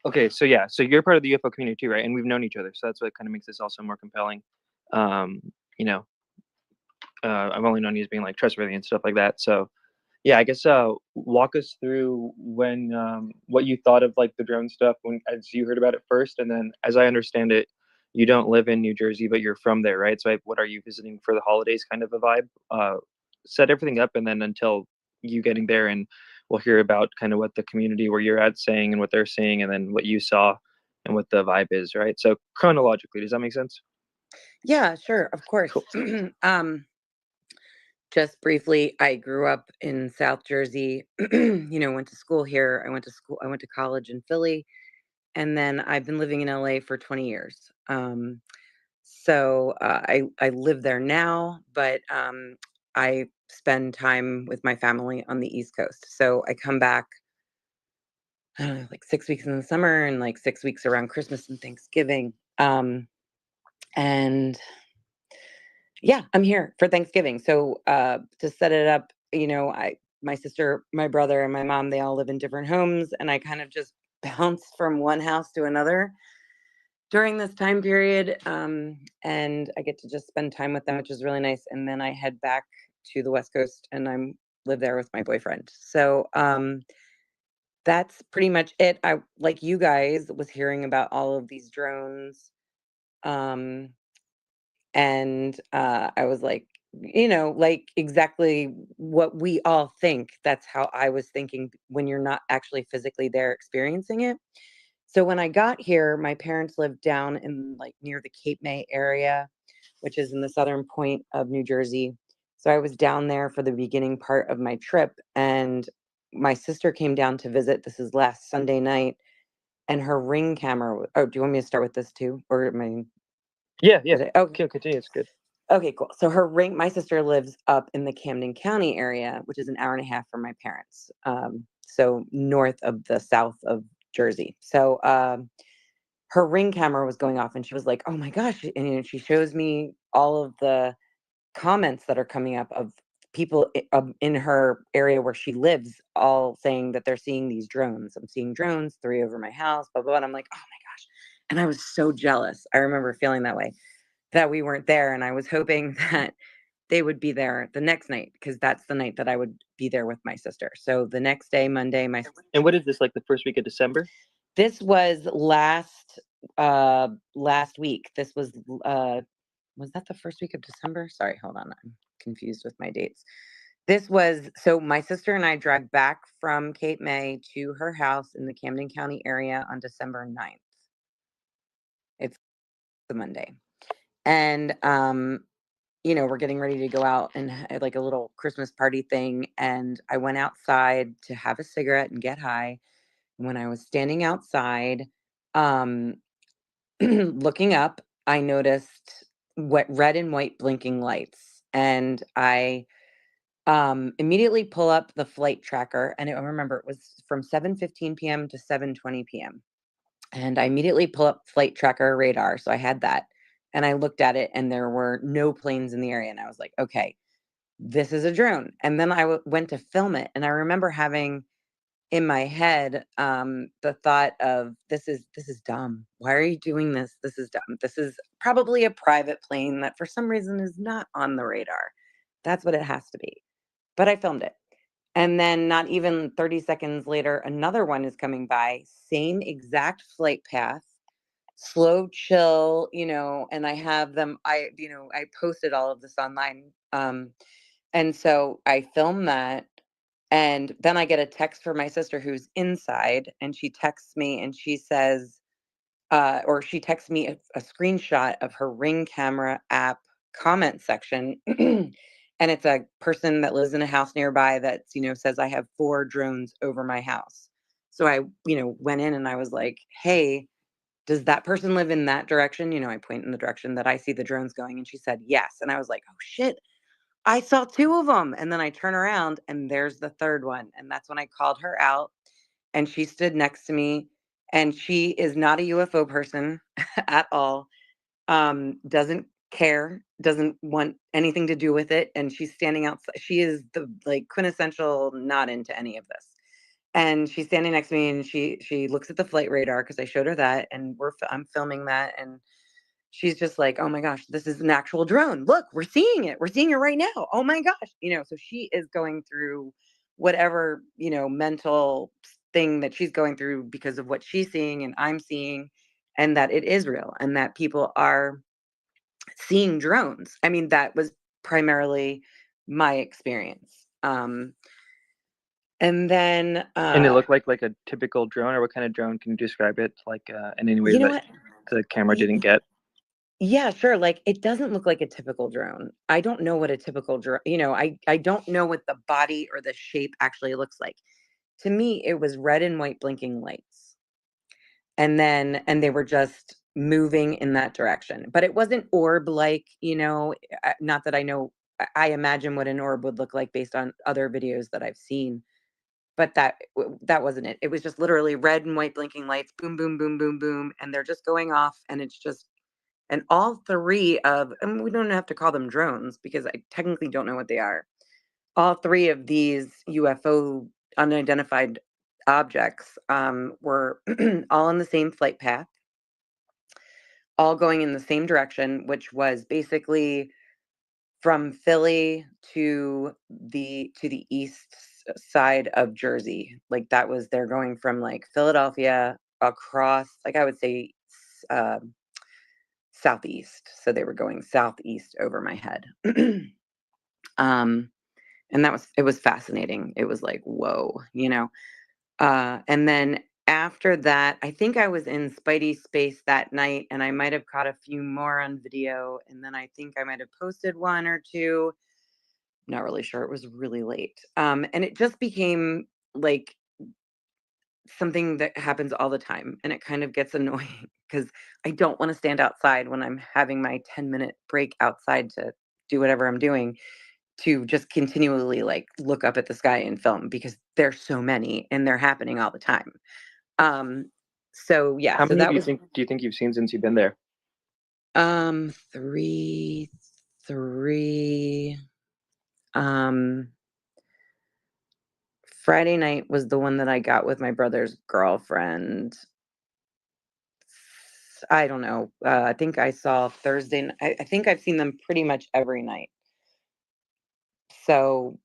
Okay, so yeah, so you're part of the UFO community too, right? And we've known each other, so that's what kind of makes this also more compelling. Um, you know, I've only known you as being like trustworthy and stuff like that. So yeah, I guess walk us through when what you thought of like the drone stuff when as you heard about it first, and then as I understand it, you don't live in New Jersey, but you're from there, right? So what are you visiting for the holidays? Kind of a vibe. Set everything up, and then until you getting there, and we'll hear about kind of what the community where you're at saying and what they're saying, and then what you saw and what the vibe is, right? So chronologically, does that make sense? Yeah, sure, of course. Cool. Just briefly, I grew up in South Jersey, went to school here. I went to college in Philly, and then I've been living in LA for 20 years. I live there now, but I spend time with my family on the East Coast. So I come back, I don't know, like 6 weeks in the summer and like 6 weeks around Christmas and Thanksgiving. And Yeah, I'm here for Thanksgiving. So, to set it up, my sister, my brother, and my mom, they all live in different homes, and I kind of just bounced from one house to another during this time period. And I get to just spend time with them, which is really nice. And then I head back to the West Coast, and I'm live there with my boyfriend. So, that's pretty much it. I, like you guys, was hearing about all of these drones. Um, I was like, like exactly what we all think. That's how I was thinking when you're not actually physically there experiencing it. So when I got here, my parents lived down in like near the Cape May area, which is in the southern point of New Jersey. So I was down there for the beginning part of my trip, and my sister came down to visit. This is last Sunday night, and her Ring camera. Oh, do you want me to start with this too, or am I? Yeah, yeah. Did I? Okay. Okay, continue. It's good. Okay, cool. So my sister lives up in the Camden County area, which is an hour and a half from my parents. So north of the south of Jersey. So her Ring camera was going off, and she was like, "Oh my gosh!" And she shows me all of the comments that are coming up of people in her area where she lives, all saying that they're seeing these drones. I'm seeing drones, 3 over my house, blah blah. Blah. And I'm like, "Oh my gosh!" And I was so jealous. I remember feeling that way, that we weren't there, and I was hoping that they would be there the next night, because that's the night that I would be there with my sister. So the next day, Monday, And what is this like the first week of December? this was last week. This was that the first week of December? Sorry, hold on. I'm confused with my dates. This was So my sister and I drive back from Cape May to her house in the Camden County area on December 9th. It's the Monday. And we're getting ready to go out and like a little Christmas party thing. And I went outside to have a cigarette and get high. And when I was standing outside, um, looking up, I noticed what red and white blinking lights. And I immediately pull up the flight tracker. And I remember it was from 7:15 p.m. to 7:20 p.m. And I immediately pull up flight tracker radar. So I had that. And I looked at it, and there were no planes in the area. And I was like, okay, this is a drone. And then I went to film it. And I remember having in my head the thought of, this is dumb. Why are you doing this? This is dumb. This is probably a private plane that for some reason is not on the radar. That's what it has to be. But I filmed it. And then not even 30 seconds later, another one is coming by, same exact flight path, slow chill, and I have them, I posted all of this online. And so I filmed that, and then I get a text from my sister who's inside, and she texts me and she says, or she texts me a screenshot of her Ring camera app comment section. And it's a person that lives in a house nearby that, says I have 4 drones over my house. So I, went in and I was like, hey, does that person live in that direction? I point in the direction that I see the drones going. And she said, yes. And I was like, oh shit, I saw 2 of them. And then I turn around and there's the third one. And that's when I called her out, and she stood next to me, and she is not a UFO person at all. Doesn't care, doesn't want anything to do with it. And she's standing outside. She is the like quintessential not into any of this. And she's standing next to me, and she looks at the flight radar because I showed her that, and I'm filming that, and she's just like, "Oh my gosh, this is an actual drone. Look, we're seeing it. We're seeing it right now. Oh my gosh." So she is going through whatever, mental thing that she's going through because of what she's seeing and I'm seeing, and that it is real and that people are seeing drones. I mean, that was primarily my experience. And then And it looked like a typical drone, or what kind of drone? Can you describe it like in any way you know that what? the camera didn't get? Yeah, sure. Like, it doesn't look like a typical drone. I don't know what a typical drone, I don't know what the body or the shape actually looks like. To me, it was red and white blinking lights. And they were just moving in that direction. But it wasn't orb like, not that I know. I imagine what an orb would look like based on other videos that I've seen. But that wasn't it. It was just literally red and white blinking lights, boom, boom, boom, boom, boom, and they're just going off, and it's just and all three of, and we don't have to call them drones because I technically don't know what they are. All three of these UFO unidentified objects were all in the same flight path, all going in the same direction, which was basically from Philly to the east side of Jersey. Like, that was, they're going from like Philadelphia across, like, I would say uh, southeast. So they were going southeast over my head. um, and it was fascinating. It was like, whoa. And then after that, I think I was in Spidey space that night, and I might have caught a few more on video. And then I think I might have posted one or two. Not really sure. It was really late. And it just became like something that happens all the time, and it kind of gets annoying because I don't want to stand outside when I'm having my 10-minute break outside to do whatever I'm doing, to just continually like look up at the sky and film, because there's so many and they're happening all the time. Um so yeah, How so many that was do you think you've seen since you've been there? three three um Friday night was the one that I got with my brother's girlfriend. I don't know. I think I saw Thursday. I think I've seen them pretty much every night. So,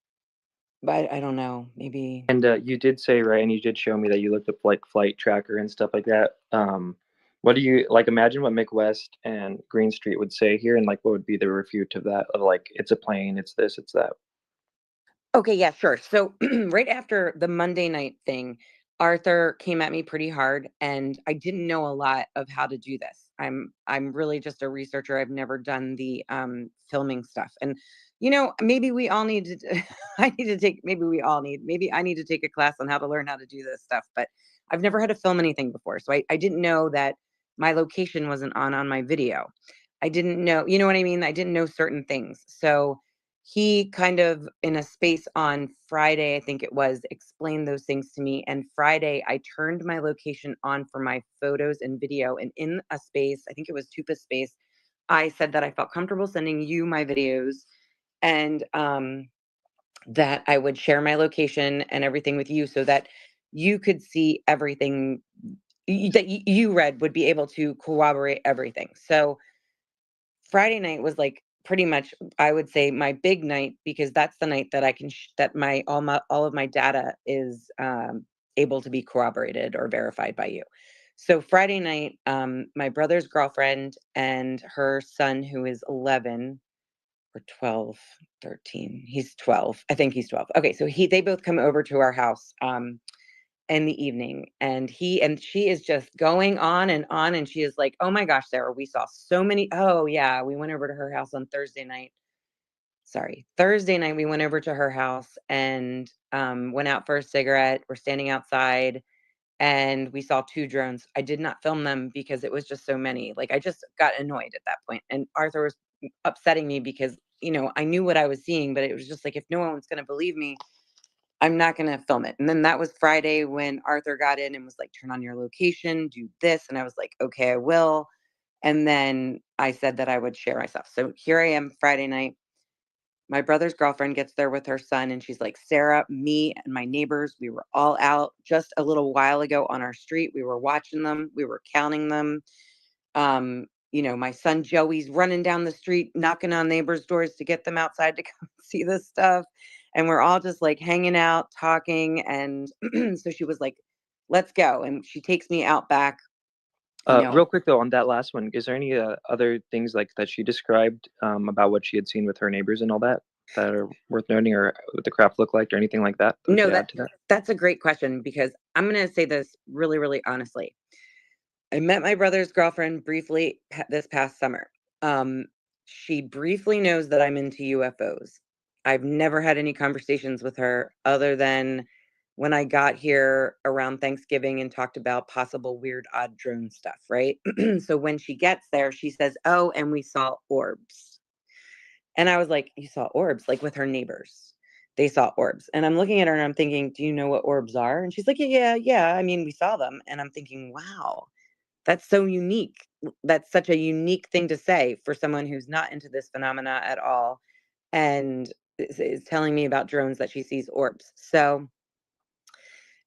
but I don't know. Maybe. And you did say, right, and you did show me that you looked up like flight tracker and stuff like that. What do you like? Imagine what Mick West and Green Street would say here, and like what would be the refute of that? Of like, it's a plane, it's this, it's that. Okay, yeah, sure. So right after the Monday night thing, Arthur came at me pretty hard, and I didn't know a lot of how to do this. I'm really just a researcher. I've never done the filming stuff. And maybe we all need to I need to take maybe we all need maybe I need to take a class on how to learn how to do this stuff, but I've never had to film anything before. So I didn't know that my location wasn't on my video. I didn't know, you know what I mean? I didn't know certain things. So he kind of, in a space on Friday, I think it was, explained those things to me. And Friday, I turned my location on for my photos and video. And in a space, I think it was Tupa space, I said that I felt comfortable sending you my videos, and that I would share my location and everything with you so that you could see everything that you read, would be able to corroborate everything. So Friday night was like pretty much, I would say, my big night, because that's the night that I can that all of my data is able to be corroborated or verified by you. So Friday night, my brother's girlfriend and her son, who is 11 or 12, 13. He's 12. I think he's 12. Okay, so they both come over to our house in the evening, and she is just going on, and she is like, "Oh my gosh, Sarah, we saw so many." Oh yeah, we went over to her house on Thursday night. Sorry, Thursday night we went over to her house and went out for a cigarette. We're standing outside, and we saw two drones. I did not film them because it was just so many. Like, I just got annoyed at that point, and Arthur was upsetting me because I knew what I was seeing, but it was just like, if no one's going to believe me, I'm not going to film it. And then that was Friday when Arthur got in and was like, "Turn on your location, do this." And I was like, "Okay, I will." And then I said that I would share myself. So here I am Friday night. my brother's girlfriend gets there with her son, and she's like, Sarah, me and my neighbors, we were all out just a little while ago on our street. We were watching them, we were counting them. My son Joey's running down the street, knocking on neighbors' doors to get them outside to come see this stuff. And we're all just like hanging out, talking. And so she was like, let's go. And she takes me out back. Real quick though, on that last one, is there any other things like that she described about what she had seen with her neighbors and all that that are worth noting, or what the craft looked like, or anything like that we No, could add to that? that's a great question, because I'm going to say this really, really honestly. I met my brother's girlfriend briefly this past summer. She briefly knows that I'm into UFOs. I've never had any conversations with her other than when I got here around Thanksgiving and talked about possible weird, odd drone stuff, right? So when she gets there, she says, oh, and we saw orbs. And I was like, you saw orbs? Like with her neighbors. They saw orbs. And I'm looking at her and I'm thinking, do you know what orbs are? And she's like, yeah. I mean, we saw them. And I'm thinking, wow, that's so unique. That's such a unique thing to say for someone who's not into this phenomena at all, and is telling me about drones that she sees orbs. So,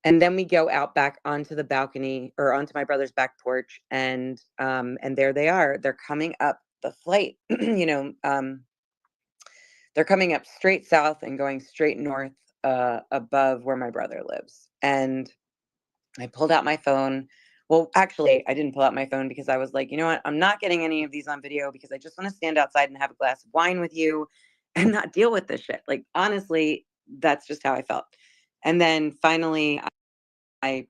and then we go out back onto the balcony or onto my brother's back porch, and there they are. They're coming up the flight. They're coming up straight south and going straight north above where my brother lives. And I pulled out my phone. Well, actually, I didn't pull out my phone because I was like, you know what? I'm not getting any of these on video because I just want to stand outside and have a glass of wine with you and not deal with this shit. Like, honestly, that's just how I felt. And then finally, I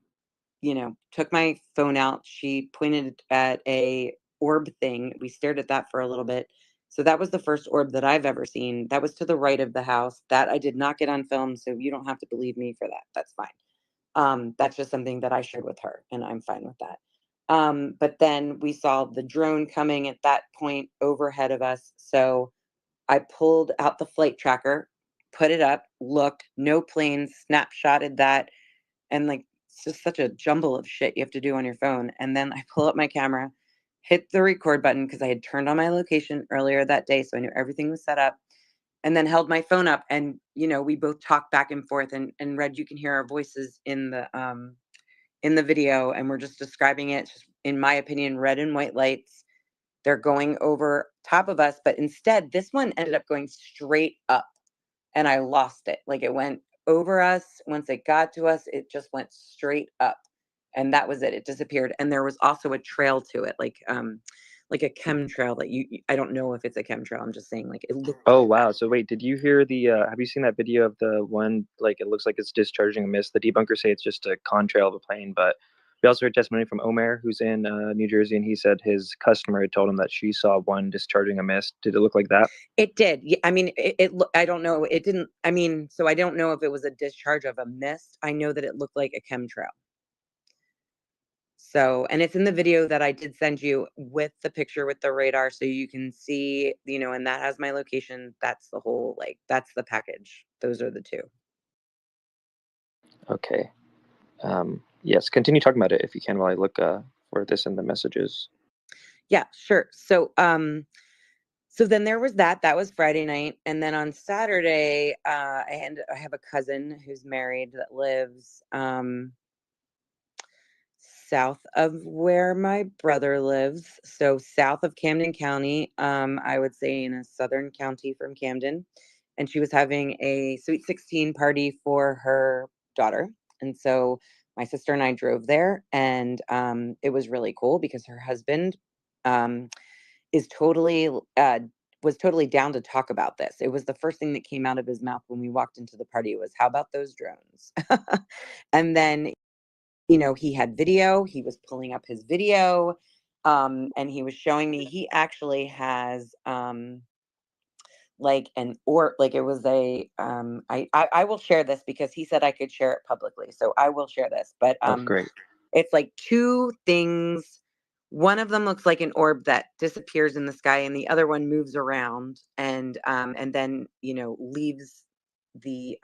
took my phone out. She pointed at a orb thing. We stared at that for a little bit. So that was the first orb that I've ever seen. That was to the right of the house. That I did not get on film, so you don't have to believe me for that. That's fine. That's just something that I shared with her, and I'm fine with that. But then we saw the drone coming at that point overhead of us. So I pulled out the flight tracker, put it up, looked, no planes, snapshotted that, and like it's just such a jumble of shit you have to do on your phone. And then I pull up my camera, hit the record button because I had turned on my location earlier that day, so I knew everything was set up, and then held my phone up, and we both talked back and forth, and Red, you can hear our voices in the video, and we're just describing it. Just, in my opinion, red and white lights. They're going over top of us, but instead this one ended up going straight up, and I lost it. Like, it went over us. Once it got to us, it just went straight up, and that was it. It disappeared. And there was also a trail to it, like a chemtrail that I don't know if it's a chemtrail. I'm just saying, like, it looked. Oh wow! So wait, did you hear the? Have you seen that video of the one? Like, it looks like it's discharging a mist. The debunkers say it's just a contrail of a plane, but we also heard testimony from Omer, who's in New Jersey, and he said his customer had told him that she saw one discharging a mist. Did it look like that? It did. I mean, I don't know. It didn't. I mean, so I don't know if it was a discharge of a mist. I know that it looked like a chemtrail. So, and it's in the video that I did send you with the picture with the radar, so you can see, and that has my location. That's the whole, like, that's the package. Those are the two. Okay. Yes, continue talking about it if you can while I look for this in the messages. Yeah, sure. So then there was that. That was Friday night, and then on Saturday, I have a cousin who's married that lives south of where my brother lives. So south of Camden County, I would say in a southern county from Camden. And she was having a Sweet 16 party for her daughter. And so my sister and I drove there, and it was really cool because her husband um, is totally was totally down to talk about this. It was the first thing that came out of his mouth when we walked into the party was, how about those drones? And then he had video. He was pulling up his video, and he was showing me. He actually has like like it was a I will share this because he said I could share it publicly, so I will share this. But Oh, great. it's like two things. One of them looks like an orb that disappears in the sky, and the other one moves around and then leaves the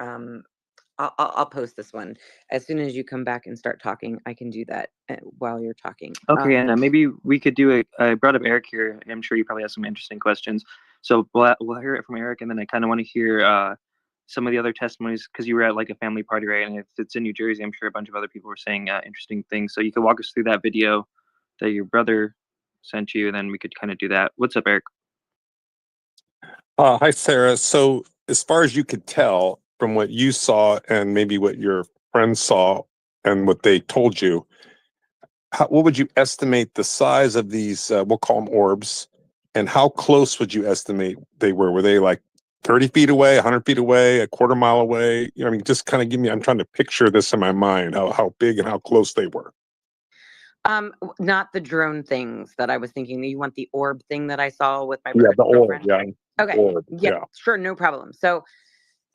I'll post this one as soon as you come back and start talking. I can do that while you're talking. Okay, and maybe we could do I brought up Eric here. I'm sure you probably have some interesting questions. So we'll hear it from Eric, and then I kind of want to hear some of the other testimonies because you were at like a family party, right? And if it's in New Jersey, I'm sure a bunch of other people were saying interesting things. So you could walk us through that video that your brother sent you, and then we could kind of do that. What's up, Eric? Hi, Sarah. So, as far as you could tell from what you saw and maybe what your friends saw and what they told you, what would you estimate the size of these, we'll call them orbs, and how close would you estimate they were? Were they like 30 feet away, 100 feet away, a quarter mile away? You know, I mean, just kind of give me, I'm trying to picture this in my mind, how big and how close they were. Not the drone things that I was thinking. You want the orb thing that I saw with my Yeah, brother's the orb, girlfriend? yeah. Okay. Orb, Yeah, yeah. sure, no problem. So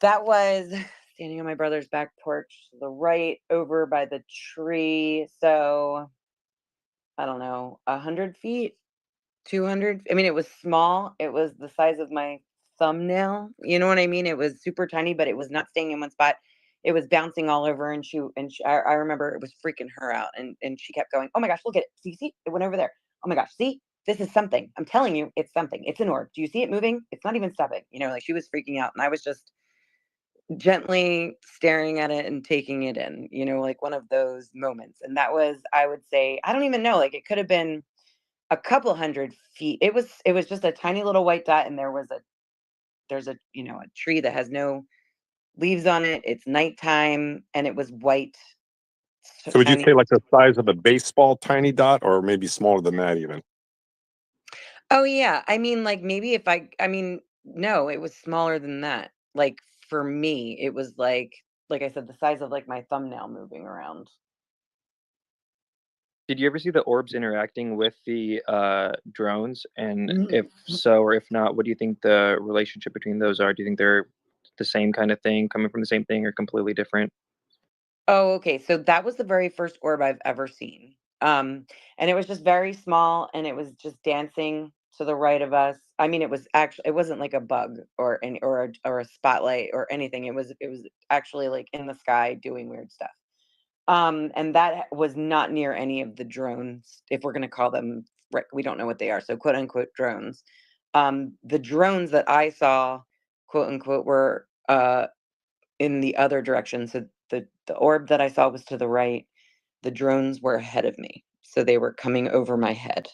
that was standing on my brother's back porch to the right over by the tree. So I don't know, 100 feet, 200. I mean, it was small. It was the size of my thumbnail. You know what I mean? It was super tiny, but it was not staying in one spot. It was bouncing all over, and I remember it was freaking her out, and she kept going, "Oh my gosh, look at it! See, it went over there. Oh my gosh, see, this is something. I'm telling you, it's something. It's an orb. Do you see it moving? It's not even stopping." You know, like she was freaking out, and I was just gently staring at it and taking it in. You know, like one of those moments. And that was, I would say, I don't even know. Like it could have been a couple 100 feet. It was just a tiny little white dot, and there's a a tree that has no leaves on it. It's nighttime, and it was white, So, would you tiny. say like the size of a baseball tiny dot, or maybe smaller than that even? Oh yeah, I mean, like maybe if I mean, no, it was smaller than that. Like for me, it was like I said, the size of like my thumbnail moving around. Did you ever see the orbs interacting with the drones? And if Mhm. so, or if not, what do you think the relationship between those are? Do you think they're the same kind of thing, coming from the same thing, or completely different? Oh, okay. So that was the very first orb I've ever seen. And it was just very small, and it was just dancing to the right of us. I mean, it wasn't like a bug or a spotlight or anything. It was actually like in the sky doing weird stuff. And that was not near any of the drones, if we're gonna call them, right, we don't know what they are, so quote unquote drones. The drones that I saw, quote unquote, were in the other direction. So the orb that I saw was to the right. The drones were ahead of me. So they were coming over my head.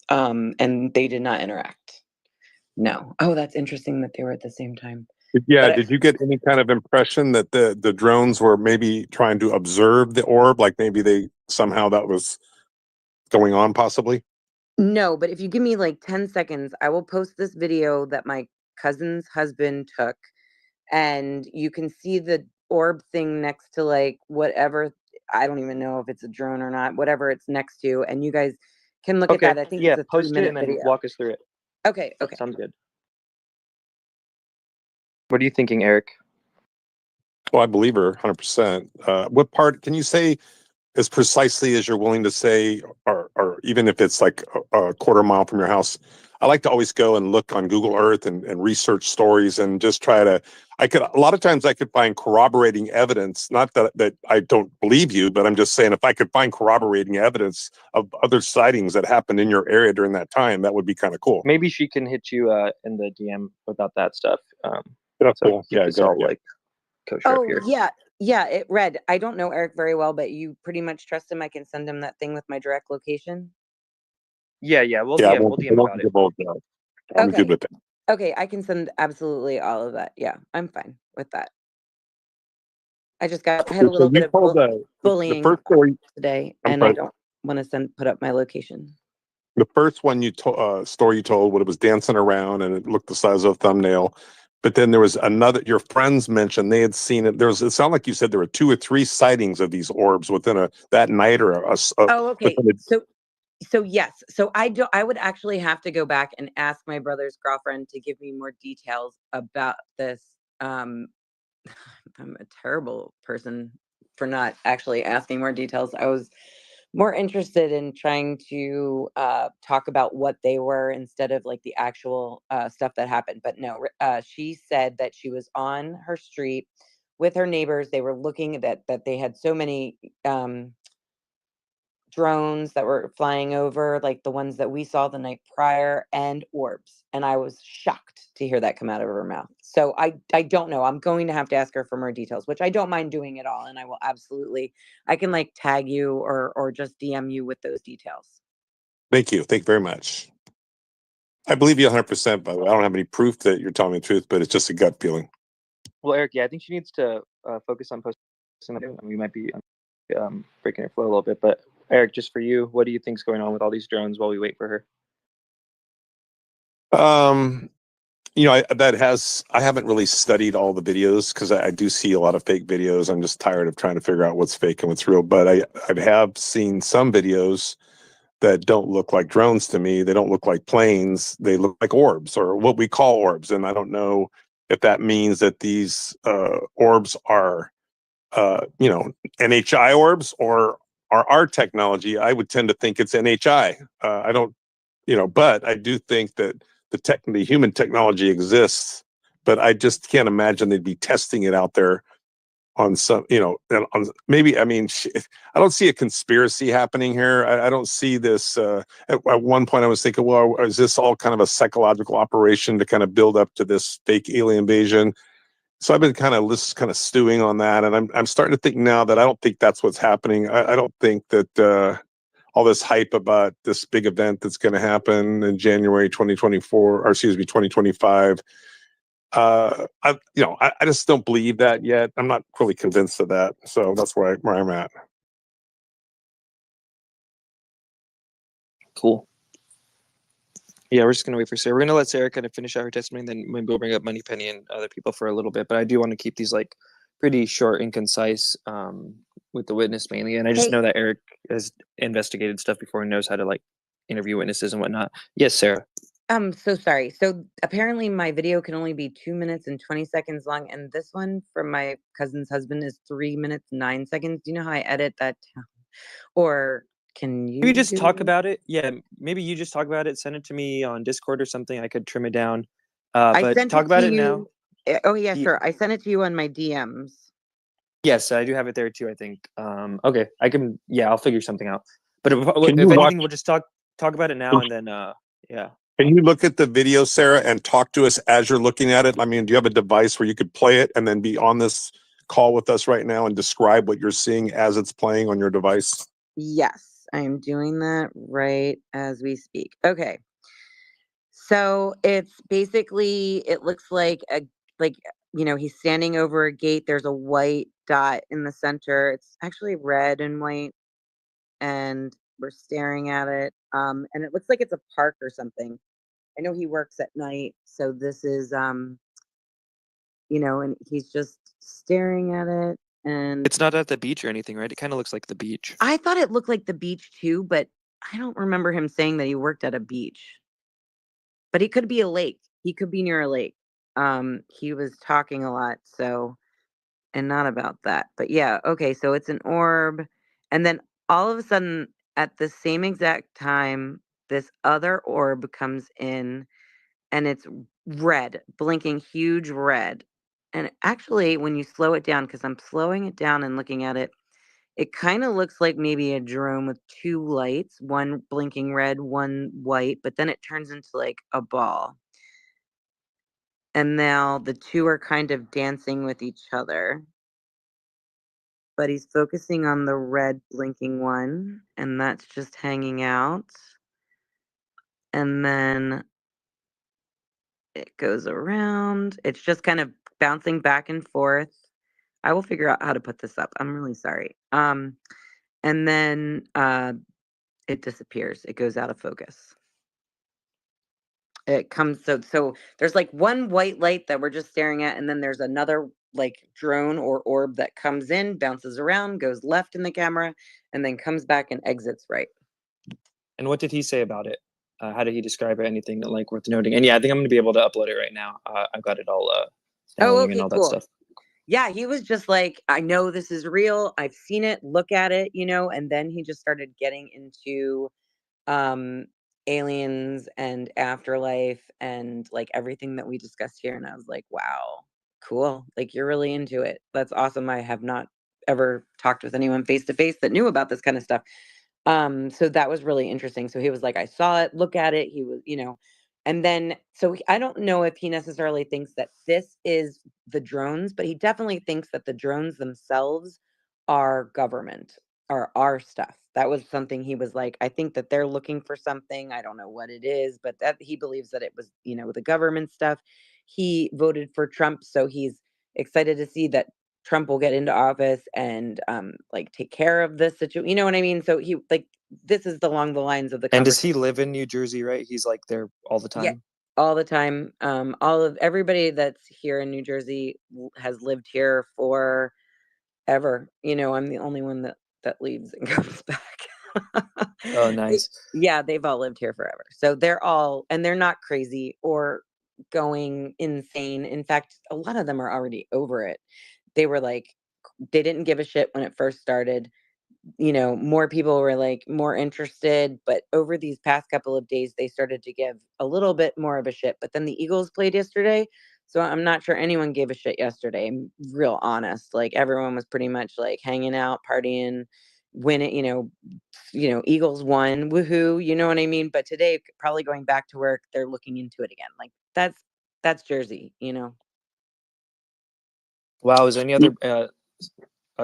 And they did not interact. No. Oh, that's interesting that they were at the same time. Yeah, But I, did you get any kind of impression that the drones were maybe trying to observe the orb, like maybe they somehow that was going on possibly? no, but if you give me like 10 seconds, I will post this video that my cousin's husband took, and you can see the orb thing next to like whatever. I don't even know if it's a drone or not, whatever it's next to, and you guys can look at Okay, that. I think yeah, it's a three post it minute and then video. walk us through it. Okay, That okay. sounds good. What are you thinking, Eric? Well, I believe her 100%. What part can you say as precisely as you're willing to say, or even if it's like a quarter mile from your house? I like to always go and look on Google Earth and research stories and just try to. A lot of times I could find corroborating evidence. Not that I don't believe you, but I'm just saying if I could find corroborating evidence of other sightings that happened in your area during that time, that would be kind of cool. Maybe she can hit you in the DM about that stuff. That's So we cool. can keep Yeah, this good all idea. like kosher up Oh here. yeah, yeah. It read. I don't know Eric very well, but you pretty much trust him. I can send him that thing with my direct location. Yeah, we'll Yeah, DM. We'll I DM won't about it. divulge that. I'm good Okay, with that. okay. I can send absolutely all of that. Yeah, I'm fine with that. I had a So little bit you of told the bullying first story. today, I'm and I sorry. don't want to put up my location. The first one you told story you told when it was dancing around and it looked the size of a thumbnail. But then there was another. Your friends mentioned they had seen it. It sounded like you said there were 2 or 3 sightings of these orbs within that night or Oh, okay. within a. So yes. So I would actually have to go back and ask my brother's girlfriend to give me more details about this. Um, I'm a terrible person for not actually asking more details. I was more interested in trying to talk about what they were instead of like the actual stuff that happened. But no, she said that she was on her street with her neighbors. They were looking that they had so many drones that were flying over, like the ones that we saw the night prior, and orbs. And I was shocked to hear that come out of her mouth. So I don't know. I'm going to have to ask her for more details, which I don't mind doing at all. And I will absolutely, I can like tag you or just DM you with those details. Thank you. Thank you very much. I believe you 100%, by the way. I don't have any proof that you're telling me the truth, but it's just a gut feeling. Well, Eric, yeah, I think she needs to focus on posting. We might be breaking her flow a little bit, but Eric, just for you, what do you think's going on with all these drones while we wait for her? I haven't really studied all the videos because I do see a lot of fake videos. I'm just tired of trying to figure out what's fake and what's real. But I have seen some videos that don't look like drones to me. They don't look like planes. They look like orbs, or what we call orbs. And I don't know if that means that these orbs are, NHI orbs or are our technology. I would tend to think it's NHI. I don't, but I do think that the human technology exists, but I just can't imagine they'd be testing it out there on some, on maybe, I mean, I don't see a conspiracy happening here. I don't see this. At one point I was thinking, well, is this all kind of a psychological operation to kind of build up to this fake alien invasion? So I've been kind of stewing on that. And I'm starting to think now that I don't think that's what's happening. I don't think that, all this hype about this big event that's going to happen in January 2024, or excuse me, 2025. I just don't believe that yet. I'm not really convinced of that. So that's where I'm at. Cool. Yeah, we're just gonna wait for Sarah. We're gonna let Sarah kind of finish out her testimony, and then maybe we'll bring up Moneypenny and other people for a little bit. But I do want to keep these like pretty short and concise with the witness mainly. And I just Hey. know that Eric has investigated stuff before and knows how to like interview witnesses and whatnot. Yes, Sarah. I'm so sorry. So apparently my video can only be 2 minutes and 20 seconds long. And this one from my cousin's husband is 3 minutes, 9 seconds. Do you know how I edit that down? Or can you Maybe just talk about it. Yeah, maybe you just talk about it. Send it to me on Discord or something. I could trim it down. I But sent talk it about to it now. you. Oh yeah, Ye- sure. I sent it to you on my DMs. Yes, I do have it there too, I think. Okay, I can. Yeah, I'll figure something out. But if Can you anything, we'll just talk about it now, and then yeah. Can you look at the video, Sarah, and talk to us as you're looking at it? I mean, do you have a device where you could play it and then be on this call with us right now and describe what you're seeing as it's playing on your device? Yes, I am doing that right as we speak. Okay. So it's basically, it looks like he's standing over a gate. There's a white dot in the center. It's actually red and white, and we're staring at it. And it looks like it's a park or something. I know he works at night, so this is and he's just staring at it. And It's not at the beach or anything, right? It kind of looks like the beach. I thought it looked like the beach too, but I don't remember him saying that he worked at a beach. But he could be a lake. He could be near a lake. He was talking a lot, so and not about that. But yeah, okay, so it's an orb. And then all of a sudden, at the same exact time, this other orb comes in and it's red, blinking huge red. And actually, when you slow it down, because I'm slowing it down and looking at it, it kind of looks like maybe a drone with two lights, one blinking red, one white, but then it turns into like a ball. And now the two are kind of dancing with each other. But he's focusing on the red blinking one, and that's just hanging out. And then it goes around. It's just kind of bouncing back and forth. I will figure out how to put this up. I'm really sorry. And then it disappears. It goes out of focus. It comes so there's like one white light that we're just staring at, and then there's another like drone or orb that comes in, bounces around, goes left in the camera, and then comes back and exits right. And what did he say about it? How did he describe it? Anything like worth noting? And yeah, I think I'm gonna be able to upload it right now. I've got it all downloading and Okay, all that cool. stuff. Yeah, he was just like, I know this is real. I've seen it. Look at it, and then he just started getting into aliens and afterlife and like everything that we discussed here. And I was like, wow, cool. Like you're really into it. That's awesome. I have not ever talked with anyone face to face that knew about this kind of stuff. So that was really interesting. So he was like, I saw it, look at it. He was, and then, so I don't know if he necessarily thinks that this is the drones, but he definitely thinks that the drones themselves are government or our stuff. That was something he was like, I think that they're looking for something. I don't know what it is, but that he believes that it was, the government stuff. He voted for Trump, so he's excited to see that Trump will get into office and like take care of this situation. You know what I mean? So he like this is along the lines of the And does he conversation. live in New Jersey, right? He's like there all the Yeah, time. all the time. All of everybody that's here in New Jersey has lived here for ever. I'm the only one that leaves and comes back. Oh, nice. Yeah, they've all lived here forever. So they're not crazy or going insane. In fact, a lot of them are already over it. They were like, they didn't give a shit when it first started. More people were like more interested, but over these past couple of days, they started to give a little bit more of a shit. But then the Eagles played yesterday. So I'm not sure anyone gave a shit yesterday. I'm real honest. Like everyone was pretty much like hanging out, partying, win it, Eagles won, woohoo, you know what I mean? But today, probably going back to work, they're looking into it again. Like that's Jersey. Wow. Is there any other?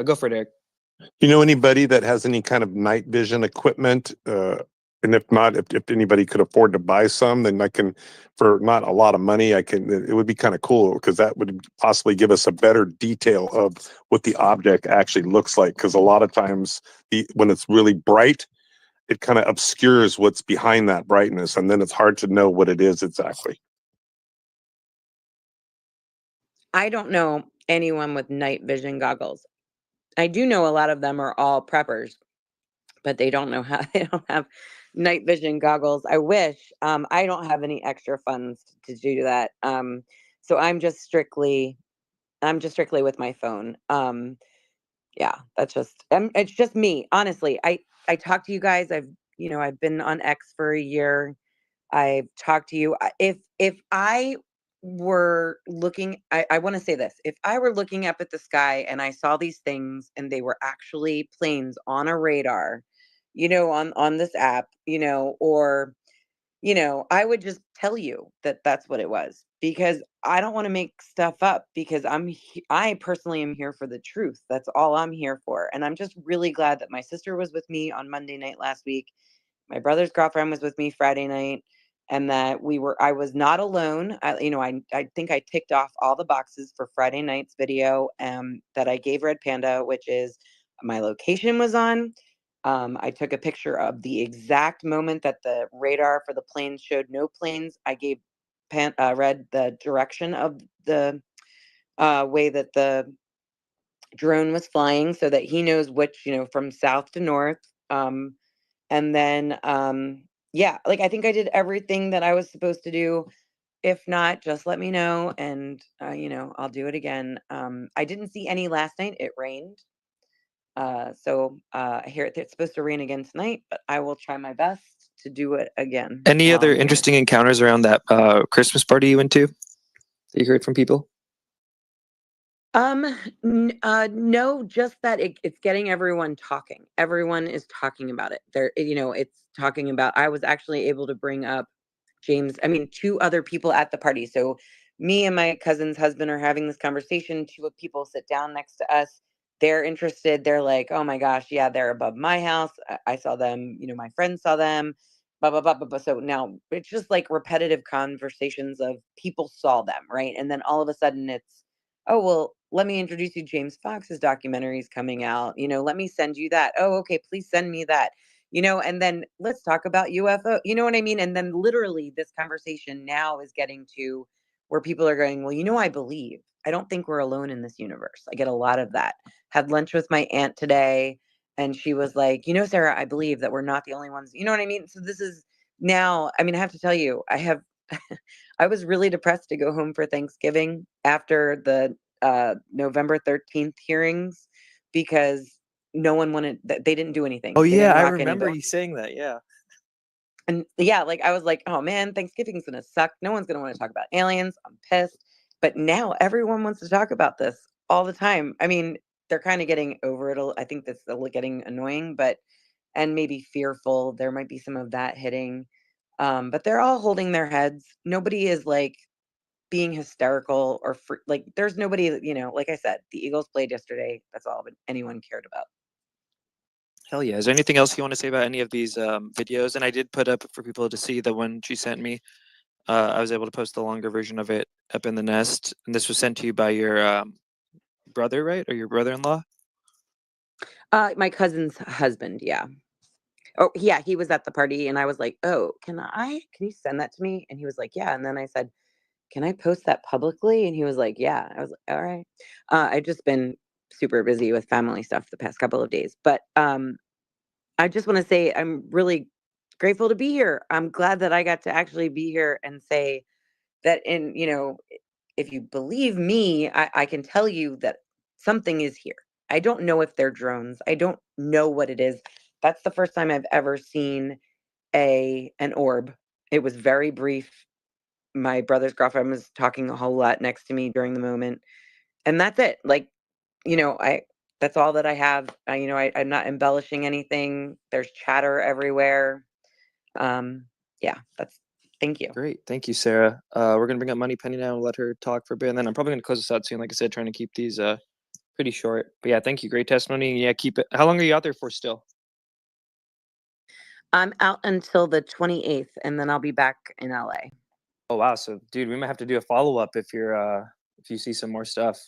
Go for it, Eric. You know anybody that has any kind of night vision equipment? And if not, if anybody could afford to buy some, then I can, for not a lot of money, it would be kind of cool because that would possibly give us a better detail of what the object actually looks like. Because a lot of times when it's really bright, it kind of obscures what's behind that brightness. And then it's hard to know what it is exactly. I don't know anyone with night vision goggles. I do know a lot of them are all preppers, but they don't know how they don't have night vision goggles. I wish. I don't have any extra funds to do that. So I'm just strictly with my phone. Yeah, it's just me. Honestly, I talk to you guys. I've been on X for a year. I've talked to you. If I were looking, I want to say this. If I were looking up at the sky and I saw these things and they were actually planes on a radar, on this app, or I would just tell you that that's what it was because I don't want to make stuff up because I personally am here for the truth. That's all I'm here for. And I'm just really glad that my sister was with me on Monday night last week. My brother's girlfriend was with me Friday night and that I was not alone. I think I ticked off all the boxes for Friday night's video that I gave Red Panda, which is my location was on. I took a picture of the exact moment that the radar for the planes showed no planes. I gave Red the direction of the way that the drone was flying so that he knows which, from south to north. And then, yeah, like I think I did everything that I was supposed to do. If not, just let me know and, I'll do it again. I didn't see any last night. It rained. So I hear it's supposed to rain again tonight, but I will try my best to do it again Any while other I'm here. interesting encounters around that Christmas party you went to that you heard from people? No, just that it's getting everyone talking. Everyone is talking about it. It's talking about. I was actually able to bring up James. I mean, two other people at the party. So me and my cousin's husband are having this conversation. Two of people sit down next to us. They're interested. They're like, "Oh my gosh, yeah, they're above my house. I saw them. My friends saw them." Blah blah blah blah blah. So now it's just like repetitive conversations of people saw them, right? And then all of a sudden it's, oh, well, let me introduce you. James Fox's documentary is coming out. Let me send you that. Oh, okay, please send me that. And then let's talk about UFO. You know what I mean? And then literally this conversation now is getting to where people are going, well, I believe. I don't think we're alone in this universe. I get a lot of that. Had lunch with my aunt today, and she was like, Sarah, I believe that we're not the only ones. You know what I mean? So this is now, I mean, I have to tell you, I was really depressed to go home for Thanksgiving after the November 13th hearings because no one wanted they didn't do anything. Oh They yeah, didn't I rock any remember boat. you saying that. Yeah. And yeah, like I was like, oh man, Thanksgiving's gonna suck. No one's gonna want to talk about aliens. I'm pissed. But now everyone wants to talk about this all the time. I mean, they're kind of getting over it. I think that's getting annoying, but and maybe fearful. There might be some of that hitting. But they're all holding their heads. Nobody is like being hysterical or like there's nobody, like I said, the Eagles played yesterday. That's all anyone cared about. Hell yeah. Is there anything else you want to say about any of these videos? And I did put up for people to see the one she sent me. I was able to post the longer version of it up in the nest. And this was sent to you by your brother, right? Or your brother-in-law? My cousin's husband. Yeah. Oh, yeah. He was at the party and I was like, oh, can you send that to me? And he was like, yeah. And then I said, can I post that publicly? And he was like, yeah. I was like, all right. I've just been super busy with family stuff the past couple of days, but I just want to say I'm really grateful to be here. I'm glad that I got to actually be here and say that if you believe me, I can tell you that something is here. I don't know if they're drones. I don't know what it is. That's the first time I've ever seen an orb. It was very brief. My brother's girlfriend was talking a whole lot next to me during the moment. And that's it. Like, that's all that I have. I'm not embellishing anything. There's chatter everywhere. Yeah, thank you. Great. Thank you, Sarah. We're going to bring up Money Penny now and let her talk for a bit. And then I'm probably going to close this out soon. Like I said, trying to keep these pretty short. But yeah, thank you. Great testimony. Yeah, keep it. How long are you out there for still? I'm out until the 28th, and then I'll be back in LA. Oh, wow. So, dude, we might have to do a follow-up if you see some more stuff.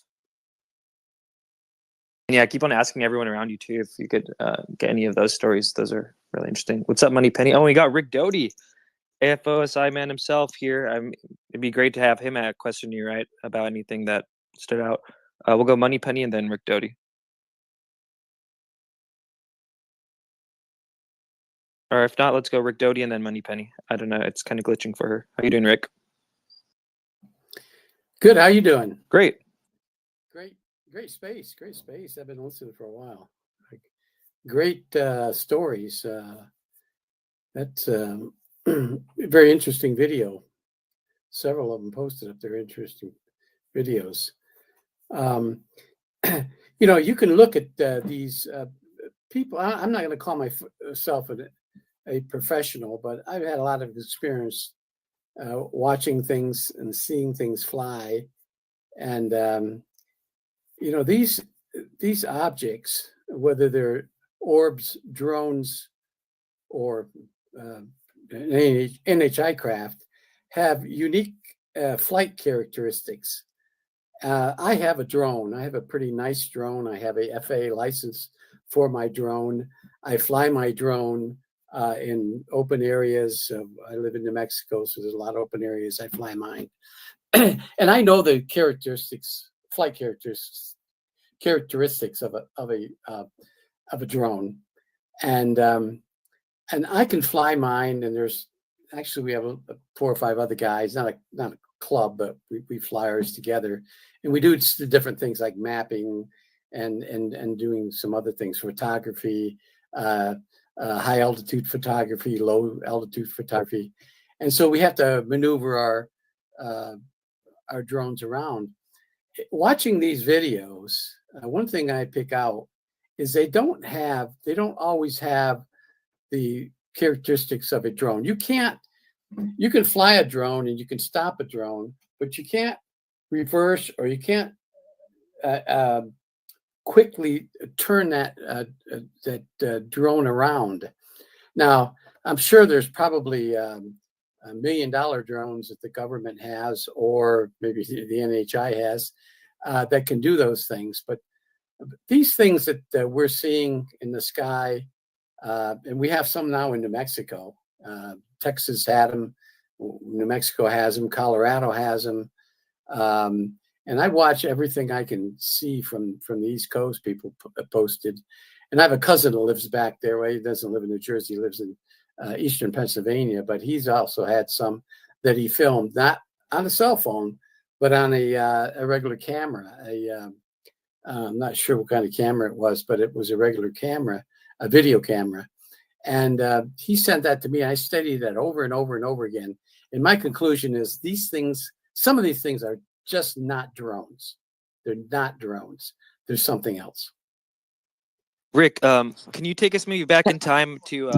And yeah, keep on asking everyone around you too if you could get any of those stories. Those are really interesting. What's up, Money Penny? Oh, we got Rick Doty, AFOSI man himself here. It'd be great to have him question you, right, about anything that stood out. We'll go Money Penny and then Rick Doty. Or if not, let's go Rick Doty and then Money Penny. I don't know. It's kind of glitching for her. How you doing, Rick? Good. How you doing? Great. Great space. I've been listening for a while. Great stories. That's very interesting video. Several of them posted up there. Interesting videos. You can look at these people. I'm not going to call myself a professional, but I've had a lot of experience watching things and seeing things fly. And these objects, whether they're orbs, drones, or NHI craft, have unique flight characteristics. I have a drone. I have a pretty nice drone. I have a FAA license for my drone. I fly my drone in open areas. I live in New Mexico, so there's a lot of open areas. I fly mine. And I know the flight characteristics of a drone, and I can fly mine. And there's actually we have 4 or 5 other guys, not a club, but we fly ours together, and we do different things like mapping and doing some other things, photography, high altitude photography, low altitude photography, and so we have to maneuver our drones around. Watching these videos, one thing I pick out is they don't always have the characteristics of a drone. You can fly a drone and you can stop a drone, but you can't reverse, or you can't quickly turn that drone around. Now, I'm sure there's probably $1 million drones that the government has, or maybe the NHI has, that can do those things. But these things that we're seeing in the sky, and we have some now in New Mexico. Texas had them, New Mexico has them, Colorado has them, and I watch everything I can see from the East Coast. People posted, and I have a cousin who lives back there. Well, he doesn't live in New Jersey; he lives in eastern Pennsylvania. But he's also had some that he filmed, not on a cell phone, but on a regular camera. I'm not sure what kind of camera it was, but it was a regular camera, a video camera. And he sent that to me. I studied that over and over and over again. And my conclusion is some of these things are just not drones. They're not drones. There's something else. Rick, can you take us maybe back in time to,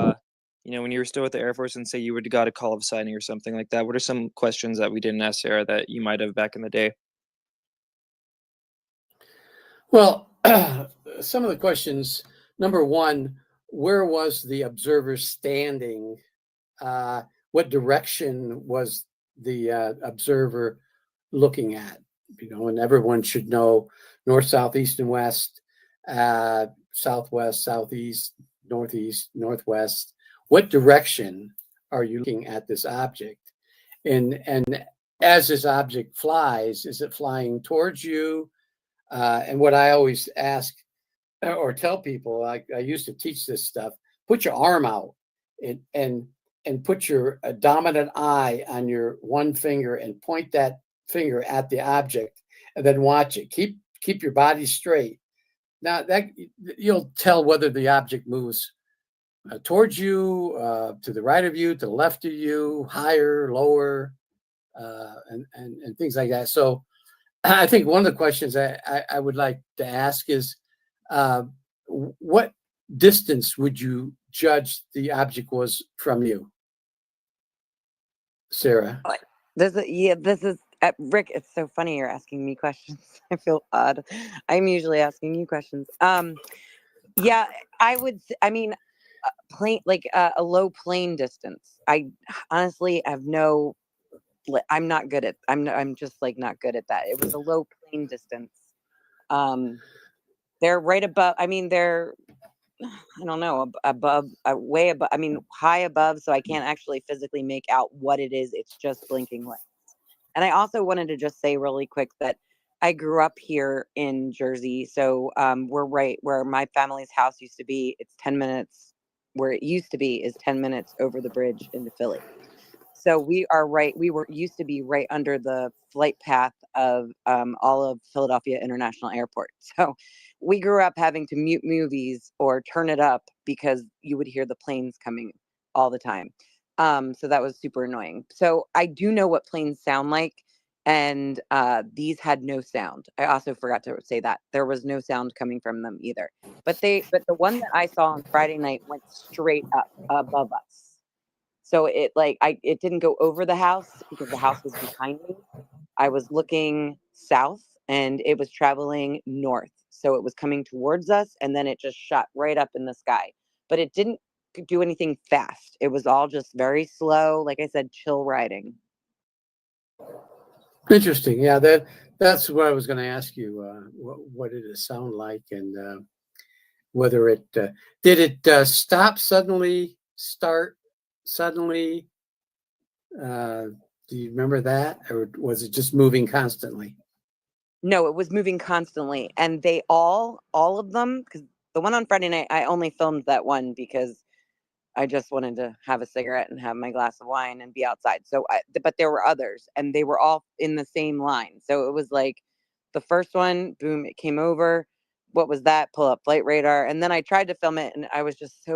when you were still with the Air Force and say you would have got a call of signing or something like that? What are some questions that we didn't ask Sarah that you might have back in the day? Well, some of the questions, number one, where was the observer standing? What direction was the observer looking at? And everyone should know north, south, east, and west, southwest, southeast, northeast, northwest. What direction are you looking at this object? And as this object flies, is it flying towards you? And what I always ask or tell people, I used to teach this stuff, put your arm out and put your dominant eye on your one finger and point that finger at the object and then watch it. Keep your body straight. Now that you'll tell whether the object moves towards you, to the right of you, to the left of you, higher, lower, and things like that. So I think one of the questions I would like to ask is, what distance would you judge the object was from you, Sarah? This is Rick. It's so funny you're asking me questions. I feel odd. I'm usually asking you questions. Yeah, I mean, plane a low plane distance. I honestly have no. I'm not good at. I'm just like not good at that. It was a low plane distance. They're right above. I mean, they're. I don't know, above, way above. I mean, high above, so I can't actually physically make out what it is. It's just blinking lights. And I also wanted to just say really quick that I grew up here in Jersey. So we're right where my family's house used to be. It's 10 minutes where it used to be is 10 minutes over the bridge into Philly. So we were used to be right under the flight path of all of Philadelphia International Airport. So we grew up having to mute movies or turn it up because you would hear the planes coming all the time. So that was super annoying. So I do know what planes sound like. And these had no sound. I also forgot to say that there was no sound coming from them either. But the one that I saw on Friday night went straight up above us. So it didn't go over the house because the house was behind me. I was looking south and it was traveling north. So it was coming towards us and then it just shot right up in the sky. But it didn't do anything fast. It was all just very slow. Like I said, chill riding. Interesting. Yeah, that's what I was going to ask you. What did it sound like, and whether it did it stop suddenly, start suddenly? Do you remember that, or was it just moving constantly? No, it was moving constantly, and they all of them. Because the one on Friday night, I only filmed that one because I just wanted to have a cigarette and have my glass of wine and be outside. But there were others and they were all in the same line. So it was like the first one, boom, it came over. What was that? Pull up flight radar. And then I tried to film it and I was just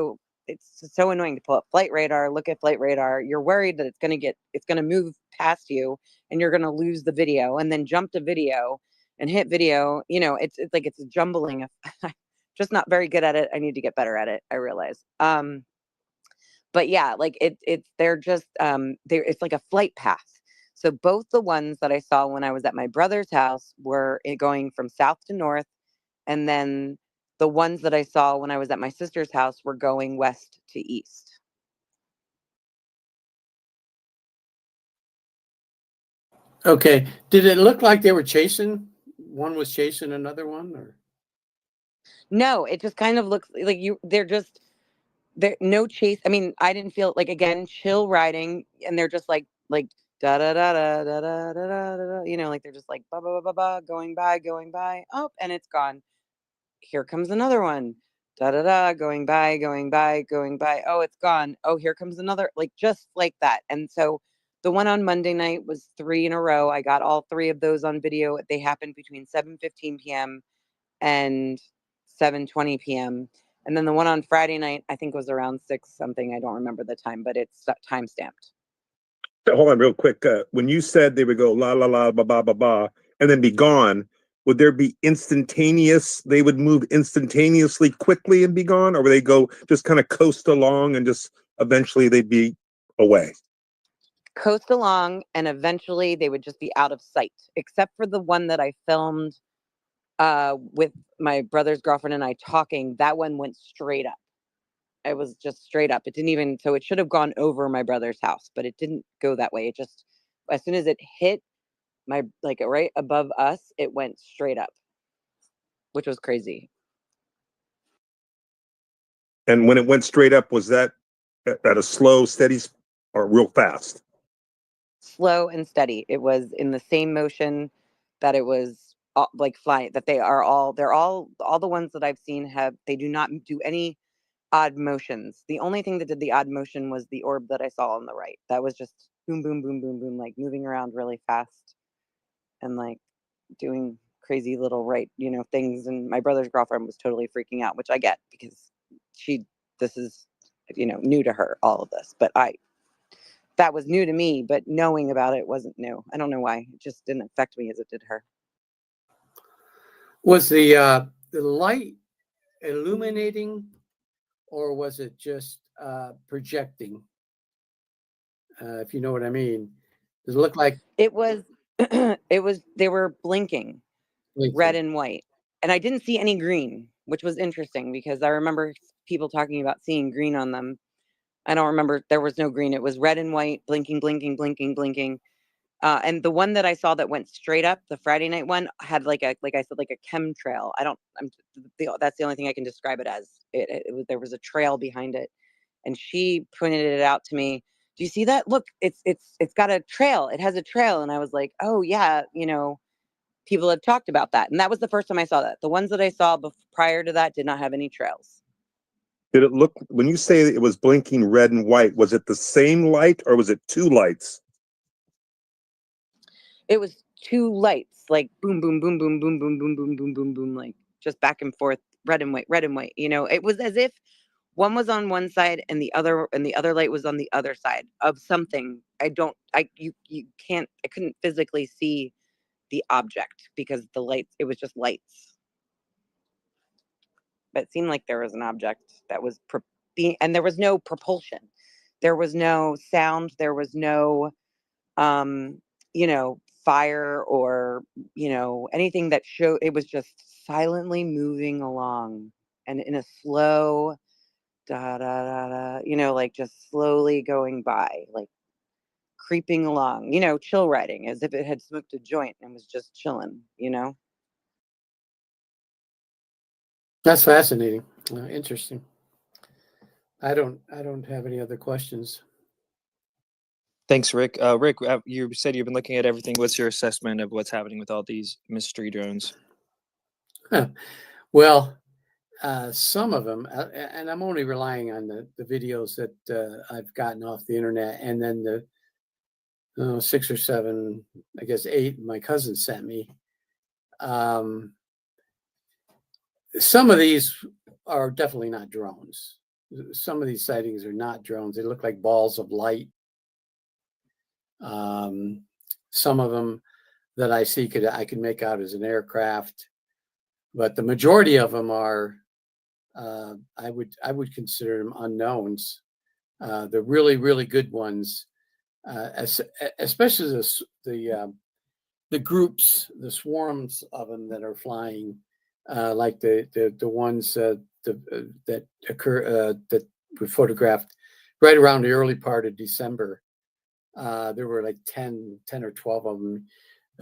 it's so annoying to pull up flight radar, look at flight radar. You're worried that it's going to move past you and you're going to lose the video and then jump to video and hit video. It's like, it's a jumbling. Just not very good at it. I need to get better at it. I realize. But yeah, like they're just it's like a flight path. So both the ones that I saw when I was at my brother's house were going from south to north, and then the ones that I saw when I was at my sister's house were going west to east. Okay. Did it look like they were chasing? One was chasing another one, or? No, it just kind of looks like they're no chase. I mean, I didn't feel like, again, chill riding, and they're just like da da da da da da da da, like they're just like ba ba ba ba going by, oh, and it's gone. Here comes another one, da da da, going by, oh, it's gone. Oh, here comes another, like just like that. And so the one on Monday night was 3 in a row. I got all 3 of those on video. They happened between 7:15 p.m. and 7:20 p.m. And then the one on Friday night, I think was around 6 something. I don't remember the time, but it's time stamped. Hold on real quick. When you said they would go la la la ba ba ba ba and then be gone, would there be instantaneous, they would move instantaneously quickly and be gone, or would they go just kind of coast along and just eventually they'd be away? Coast along, and eventually they would just be out of sight, except for the one that I filmed with my brother's girlfriend and I talking. That one went straight up. It was just straight up. It didn't even, so it should have gone over my brother's house, but it didn't go that way. It just, as soon as it hit my, like right above us, it went straight up, which was crazy. And when it went straight up, was that at a slow, steady, or real fast? Slow and steady. It was in the same motion that it was like flying, that they're all the ones that I've seen they do not do any odd motions. The only thing that did the odd motion was the orb that I saw on the right. That was just boom, boom, boom, boom, boom, like moving around really fast and like doing crazy little things. And my brother's girlfriend was totally freaking out, which I get because this is, new to her, all of this. But that was new to me, but knowing about it wasn't new. I don't know why. It just didn't affect me as it did her. Was the light illuminating, or was it just projecting? If you know what I mean. Does it look like it was? They were blinking, red and white, and I didn't see any green, which was interesting because I remember people talking about seeing green on them. I don't remember. There was no green. It was red and white, blinking, blinking, blinking, blinking. And the one that I saw that went straight up, the Friday night one, had like I said, like a chemtrail. That's the only thing I can describe it as. There was a trail behind it, and she pointed it out to me. Do you see that? Look, it's got a trail. It has a trail, and I was like, oh yeah, people have talked about that, and that was the first time I saw that. The ones that I saw prior to that did not have any trails. Did it look, when you say it was blinking red and white, was it the same light or was it two lights? It was two lights, like boom, boom, boom, boom, boom, boom, boom, boom, boom, boom, boom, like just back and forth, red and white, red and white. It was as if one was on one side and the other light was on the other side of something. You can't, I couldn't physically see the object because the lights, it was just lights. But it seemed like there was an object that was and there was no propulsion. There was no sound. There was no, fire or, anything that showed. It was just silently moving along and in a slow da da da da, like just slowly going by, like creeping along, chill riding as if it had smoked a joint and was just chilling. That's fascinating. Interesting. I don't have any other questions. Thanks, Rick. Rick, you said you've been looking at everything. What's your assessment of what's happening with all these mystery drones? Well, some of them, and I'm only relying on the videos that I've gotten off the internet, and then the 6 or 7, I guess 8, my cousin sent me. Some of these are definitely not drones. Some of these sightings are not drones. They look like balls of light. Some of them that I see I can make out as an aircraft, but the majority of them are I would consider them unknowns. The really, really good ones, especially the groups, the swarms of them that are flying, like the ones that occur that were photographed right around the early part of December. There were like 10 or 12 of them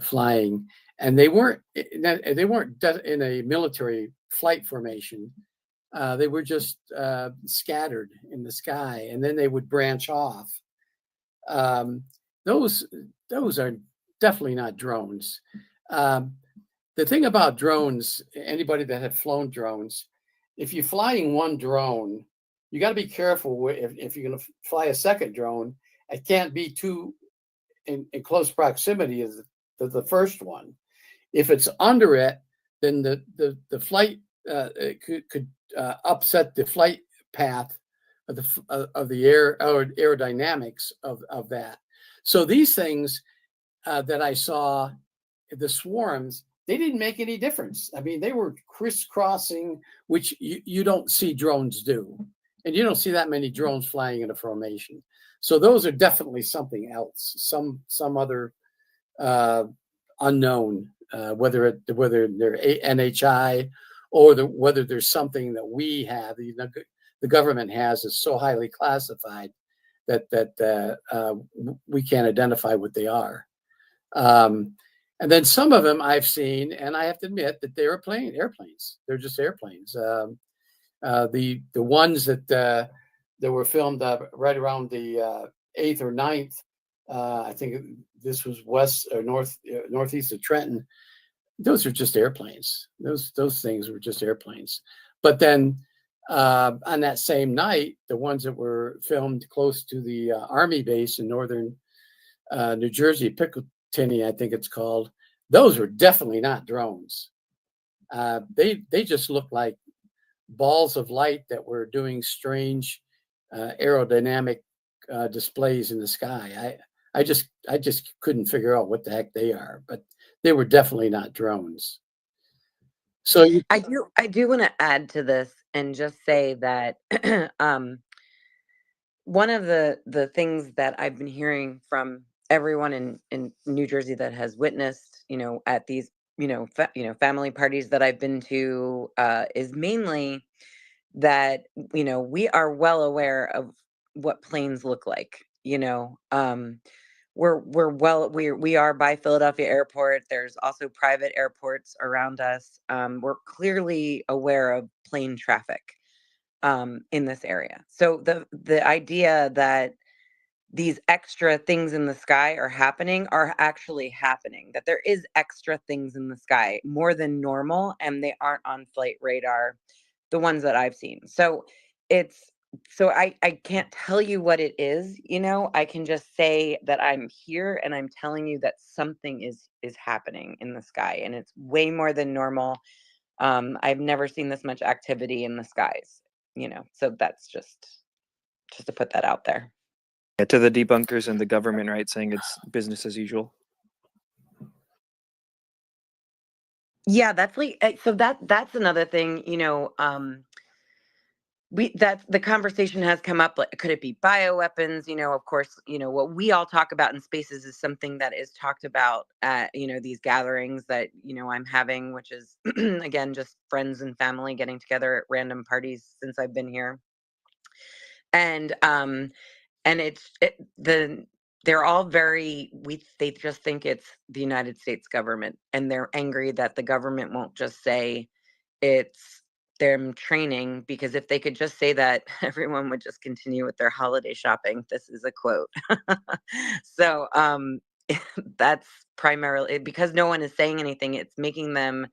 flying, and they weren't in a military flight formation. They were just scattered in the sky, and then they would branch off. Those are definitely not drones. The thing about drones, anybody that had flown drones, if you're flying one drone, you got to be careful if you're going to fly a second drone. It can't be too in close proximity as the first one. If it's under it, then the flight could upset the flight path of the aerodynamics of that. So these things that I saw, the swarms, they didn't make any difference. I mean, they were crisscrossing, which you don't see drones do. And you don't see that many drones flying in a formation. So those are definitely something else, some other unknown, whether they're NHI or whether there's something that we have, the government has, is so highly classified that we can't identify what they are. And then some of them I've seen, and I have to admit that they're airplanes. They're just airplanes. The ones that were filmed right around the 8th or 9th, I think this was west or northeast of Trenton. Those are just airplanes. Those things were just airplanes. But then on that same night, the ones that were filmed close to the Army base in northern New Jersey, Pickletini, I think it's called, those were definitely not drones. They just looked like balls of light that were doing strange aerodynamic displays in the sky. I just couldn't figure out what the heck they are, but they were definitely not drones. So I do want to add to this and just say that one of the things that I've been hearing from everyone in New Jersey that has witnessed, at these, family parties that I've been to, is mainly that, we are well aware of what planes look like. We are by Philadelphia Airport. There's also private airports around us. We're clearly aware of plane traffic in this area. So the idea that these extra things in the sky are actually happening, that there is extra things in the sky more than normal, and they aren't on flight radar, the ones that I've seen. So I can't tell you what it is, I can just say that I'm here and I'm telling you that something is happening in the sky, and it's way more than normal. I've never seen this much activity in the skies, so that's just to put that out there. Yeah, to the debunkers and the government, right, saying it's business as usual. Yeah, that's that's another thing, that the conversation has come up, like, could it be bioweapons? Of course, what we all talk about in spaces is something that is talked about at, these gatherings that, I'm having, which is, again, just friends and family getting together at random parties since I've been here. And they're all they just think it's the United States government, and they're angry that the government won't just say it's them training, because if they could just say that, everyone would just continue with their holiday shopping. This is a quote. So that's primarily because no one is saying anything. It's making them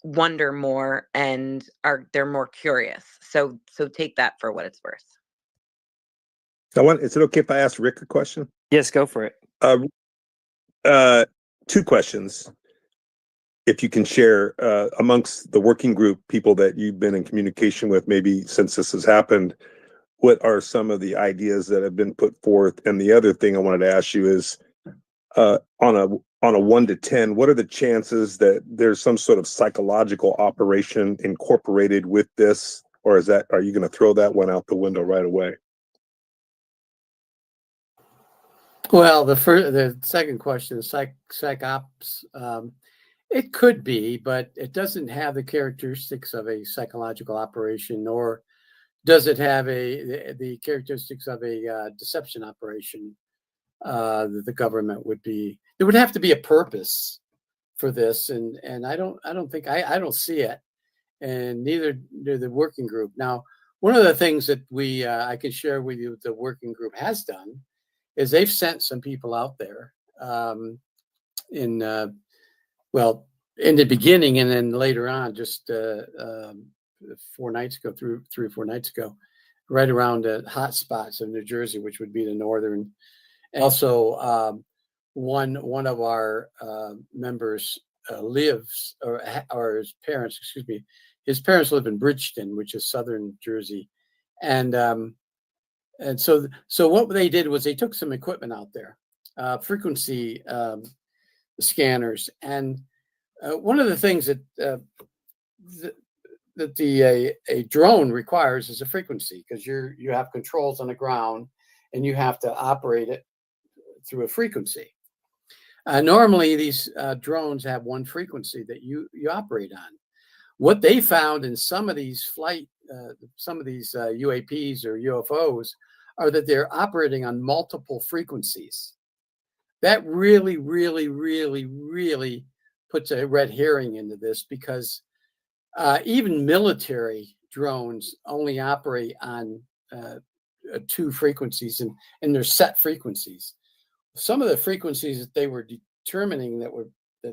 wonder more, and they're more curious. So take that for what it's worth. Is it okay if I ask Rick a question? Yes, go for it. Two questions. If you can share amongst the working group people that you've been in communication with, maybe since this has happened, what are some of the ideas that have been put forth? And the other thing I wanted to ask you is, on a 1 to 10, what are the chances that there's some sort of psychological operation incorporated with this, or are you going to throw that one out the window right away? Well, the second question, psych ops, it could be, but it doesn't have the characteristics of a psychological operation, nor does it have the characteristics of a deception operation. That the government would be. There would have to be a purpose for this, and I don't think I don't see it, and neither do the working group. Now, one of the things that I can share with you the working group has done is they've sent some people out there in the beginning, and then later on, just 4 nights ago, 3 or 4 nights ago, right around the hot spots of New Jersey, which would be the northern. And also, one of our members lives, or his parents, excuse me, his parents live in Bridgeton, which is southern Jersey, and so what they did was they took some equipment out there, frequency scanners, and one of the things that a drone requires is a frequency, because you have controls on the ground and you have to operate it through a frequency. Normally, these drones have one frequency that you operate on. What they found in some of these UAPs or UFOs are that they're operating on multiple frequencies. That really, really, really, really puts a red herring into this, because even military drones only operate on 2 frequencies, and they're set frequencies. Some of the frequencies that they were determining that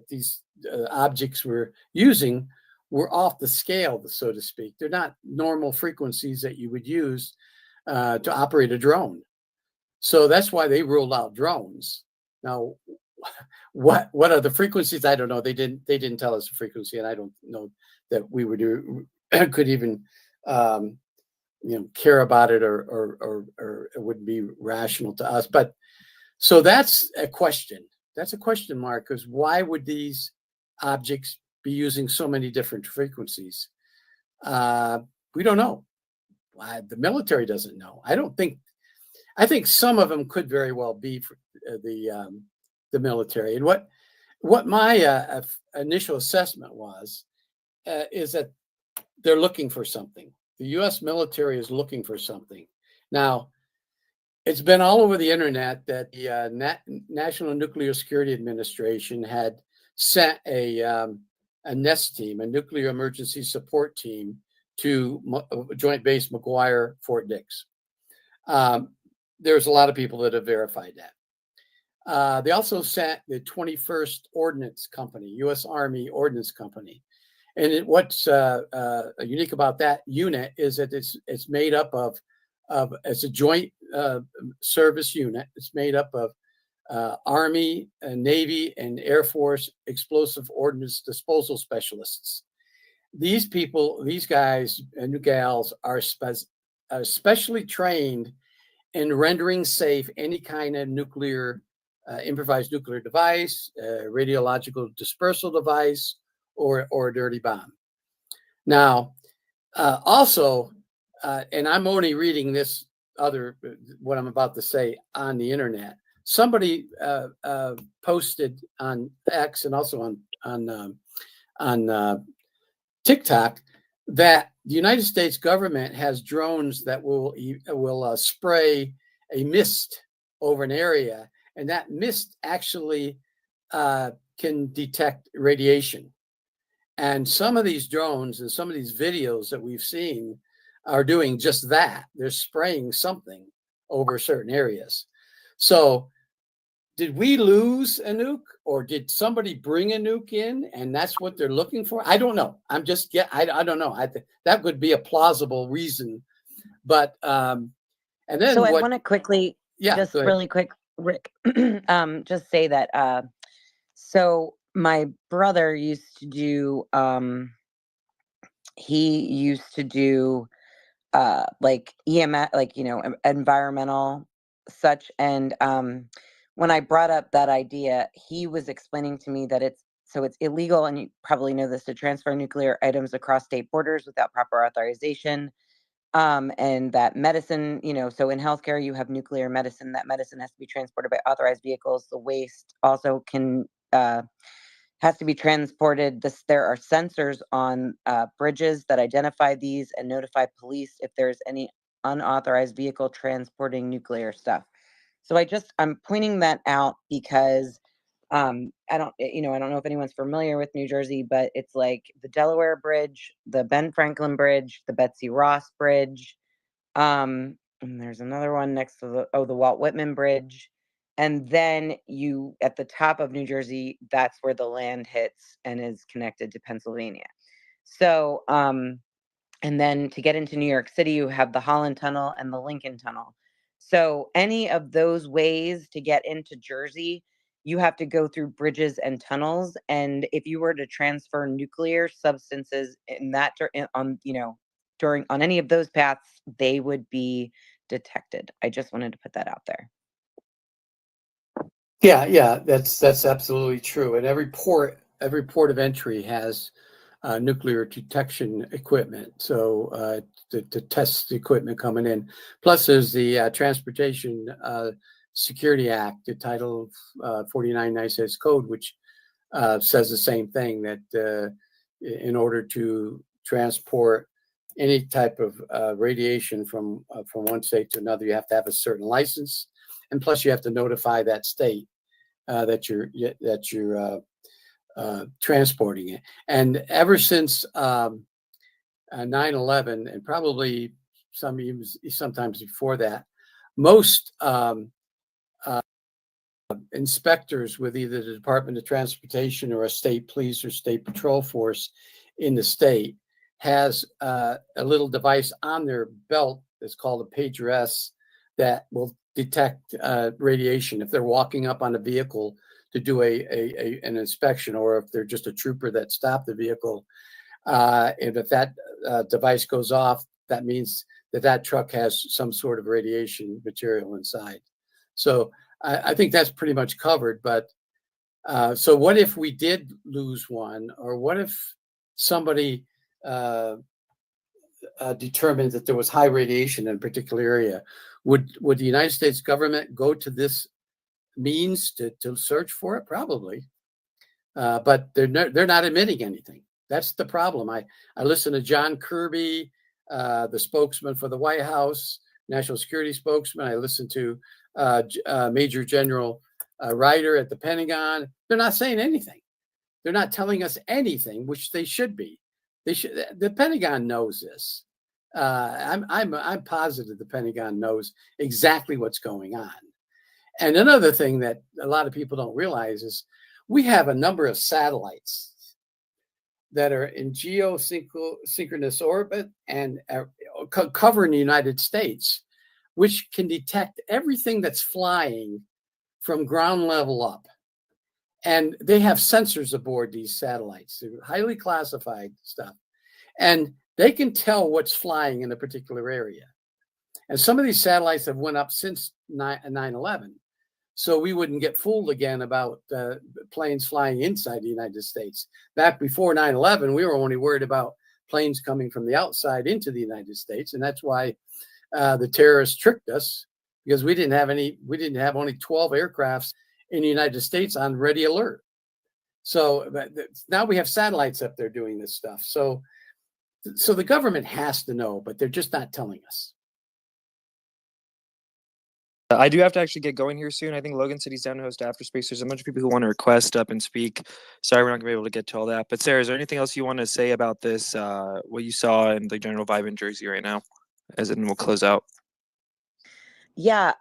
these objects were using were off the scale, so to speak. They're not normal frequencies that you would use to operate a drone. So that's why they ruled out drones. Now, what are the frequencies? I don't know. They didn't tell us the frequency, and I don't know that we could even care about it, or it wouldn't be rational to us. But so that's a question. That's a question mark, because why would these objects be using so many different frequencies? We don't know. The military doesn't know. I think some of them could very well be for the military. And what my initial assessment was is that they're looking for something. The U.S. military is looking for something. Now, it's been all over the internet that the National Nuclear Security Administration had sent a NEST team, a Nuclear Emergency Support Team, to Joint Base McGuire, Fort Dix. There's a lot of people that have verified that. They also sent the 21st Ordnance Company, U.S. Army Ordnance Company. And what's unique about that unit is that it's made up of it's a joint service unit. It's made up of Army, Navy, and Air Force explosive ordnance disposal specialists. These people, these guys and gals are specially trained in rendering safe any kind of nuclear, improvised nuclear device, radiological dispersal device, or a dirty bomb. Now, also, and I'm only reading this what I'm about to say on the internet. Somebody posted on X and also on TikTok that the United States government has drones that will spray a mist over an area, and that mist actually can detect radiation. And some of these drones and some of these videos that we've seen are doing just that. They're spraying something over certain areas. So did we lose a nuke, or did somebody bring a nuke in and that's what they're looking for? I don't know. I don't know. That would be a plausible reason. But and then so I want to quickly, just go ahead. Really quick, Rick, just say that so my brother used to do like EMS, like environmental such, and when I brought up that idea, he was explaining to me that it's illegal, and you probably know this, to transfer nuclear items across state borders without proper authorization. And that medicine, so in healthcare, you have nuclear medicine. That medicine has to be transported by authorized vehicles. The waste also has to be transported. There are sensors on bridges that identify these and notify police if there's any unauthorized vehicle transporting nuclear stuff. So I'm pointing that out because I don't know if anyone's familiar with New Jersey, but it's like the Delaware Bridge, the Ben Franklin Bridge, the Betsy Ross Bridge. And there's another one next to the Walt Whitman Bridge. And then at the top of New Jersey, that's where the land hits and is connected to Pennsylvania. So, and then to get into New York City, you have the Holland Tunnel and the Lincoln Tunnel. So any of those ways to get into Jersey, you have to go through bridges and tunnels. And if you were to transfer nuclear substances on any of those paths, they would be detected. I just wanted to put that out there. Yeah, that's absolutely true. And every port every port of entry has nuclear detection equipment, so to test the equipment coming in. Plus, there's the Transportation Security Act, the Title 49 United States Code, which says the same thing, that in order to transport any type of radiation from one state to another, you have to have a certain license, and plus you have to notify that state that you're transporting it. And ever since 9/11, and probably sometimes before that, most inspectors with either the Department of Transportation or a state police or state patrol force in the state has a little device on their belt that's called a Pager S that will detect radiation if they're walking up on a vehicle to do an inspection, or if they're just a trooper that stopped the vehicle. And if that device goes off, that means that truck has some sort of radiation material inside. So I think that's pretty much covered. But so what if we did lose one, or what if somebody determined that there was high radiation in a particular area? Would the United States government go to this means to search for it? Probably, but they're not admitting anything. That's the problem. I listened to John Kirby, the spokesman for the White House, national security spokesman. I listened to Major General Ryder at the Pentagon. They're not saying anything. They're not telling us anything, which they should be. They should. The Pentagon knows this. I'm positive the Pentagon knows exactly what's going on. And another thing that a lot of people don't realize is we have a number of satellites that are in geosynchronous orbit and covering the United States, which can detect everything that's flying from ground level up. And they have sensors aboard these satellites. They're highly classified stuff. And they can tell what's flying in a particular area. And some of these satellites have went up since 9/11. So we wouldn't get fooled again about planes flying inside the United States. Back before 9/11, we were only worried about planes coming from the outside into the United States. And that's why the terrorists tricked us, because we didn't have only 12 aircrafts in the United States on ready alert. So now we have satellites up there doing this stuff. So the government has to know, but they're just not telling us. I do have to actually get going here soon. I think Logan said he's down to host Afterspace. There's a bunch of people who want to request up and speak. Sorry, we're not going to be able to get to all that. But Sarah, is there anything else you want to say about this, what you saw in the general vibe in Jersey right now? As in, we'll close out. Yeah.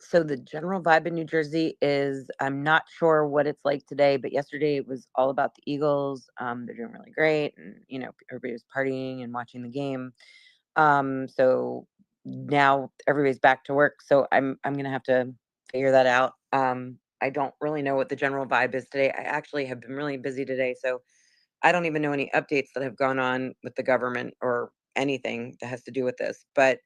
So the general vibe in New Jersey is, I'm not sure what it's like today, but yesterday it was all about the Eagles. They're doing really great. And, everybody was partying and watching the game. So now everybody's back to work. So I'm going to have to figure that out. I don't really know what the general vibe is today. I actually have been really busy today. So I don't even know any updates that have gone on with the government or anything that has to do with this. But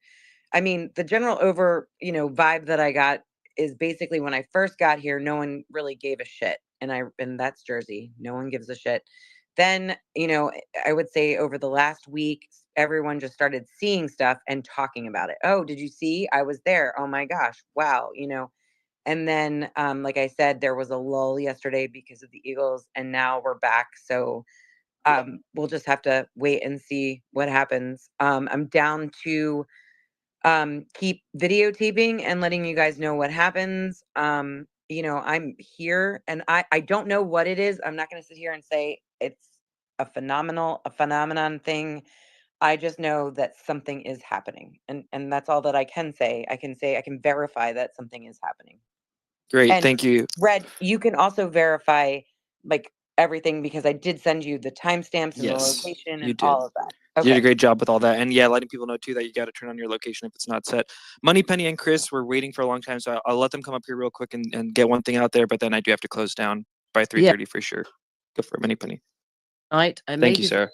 I mean, the general vibe that I got is basically, when I first got here, no one really gave a shit. And that's Jersey. No one gives a shit. Then, I would say over the last week, everyone just started seeing stuff and talking about it. Oh, did you see? I was there. Oh my gosh. Wow. And then, like I said, there was a lull yesterday because of the Eagles, and now we're back. So we'll just have to wait and see what happens. I'm down to keep videotaping and letting you guys know what happens. I'm here, and I don't know what it is. I'm not going to sit here and say it's a phenomenon thing. I just know that something is happening, and that's all that I can say. I can verify that something is happening. Great, And thank you. Red, you can also verify like everything, because I did send you the timestamps and the location and all of that. Okay. You did a great job with all that. And yeah, letting people know too that you got to turn on your location if it's not set. Money Penny and Chris were waiting for a long time, so I'll let them come up here real quick and get one thing out there, but then I do have to close down by 3:30 for sure. Go for it, Money Penny. Right. Thank you, Sarah.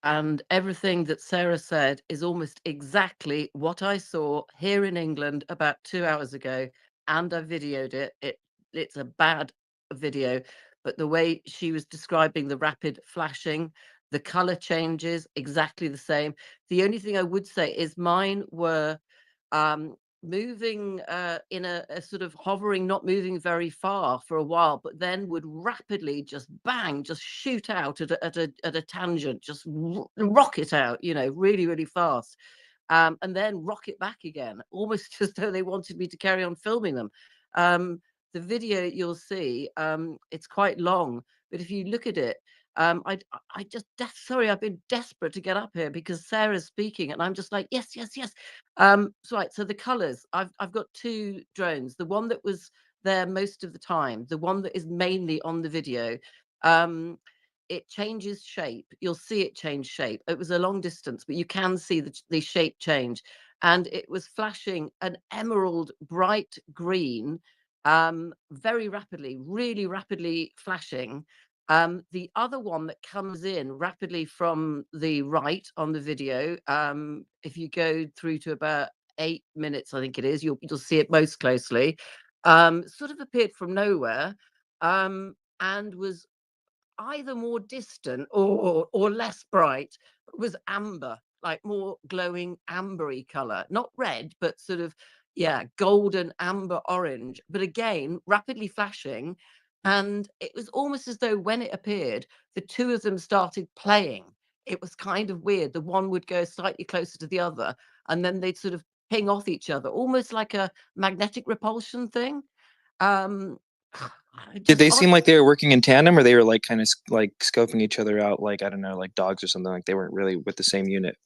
And everything that Sarah said is almost exactly what I saw here in England about 2 hours ago, and I videoed it. It's a bad video, but the way she was describing the rapid flashing, the color changes exactly the same. The only thing I would say is mine were moving in a sort of hovering, not moving very far for a while, but then would rapidly just bang, just shoot out at a tangent, just rocket out, you know, really, really fast. And then rocket back again, almost as though they wanted me to carry on filming them. The video you'll see, it's quite long, but if you look at it, I just sorry, I've been desperate to get up here because Sarah's speaking, and I'm just like, yes, yes, yes. So right, so the colors, I've got two drones. The one that was there most of the time, the one that is mainly on the video, it changes shape. You'll see it change shape. It was a long distance, but you can see the shape change, and it was flashing an emerald bright green, very rapidly, really rapidly flashing. The other one that comes in rapidly from the right on the video, if you go through to about 8 minutes, I think it is, you'll see it most closely, sort of appeared from nowhere, and was either more distant or less bright, but was amber, like more glowing ambery color, not red, but sort of, yeah, golden amber orange, but again rapidly flashing. And it was almost as though when it appeared, the two of them started playing. It was kind of weird. The one would go slightly closer to the other, and then they'd sort of ping off each other, almost like a magnetic repulsion thing. um Did they just seem like they were working in tandem, or they were like kind of like scoping each other out, like, I don't know, like dogs or something? Like they weren't really with the same unit.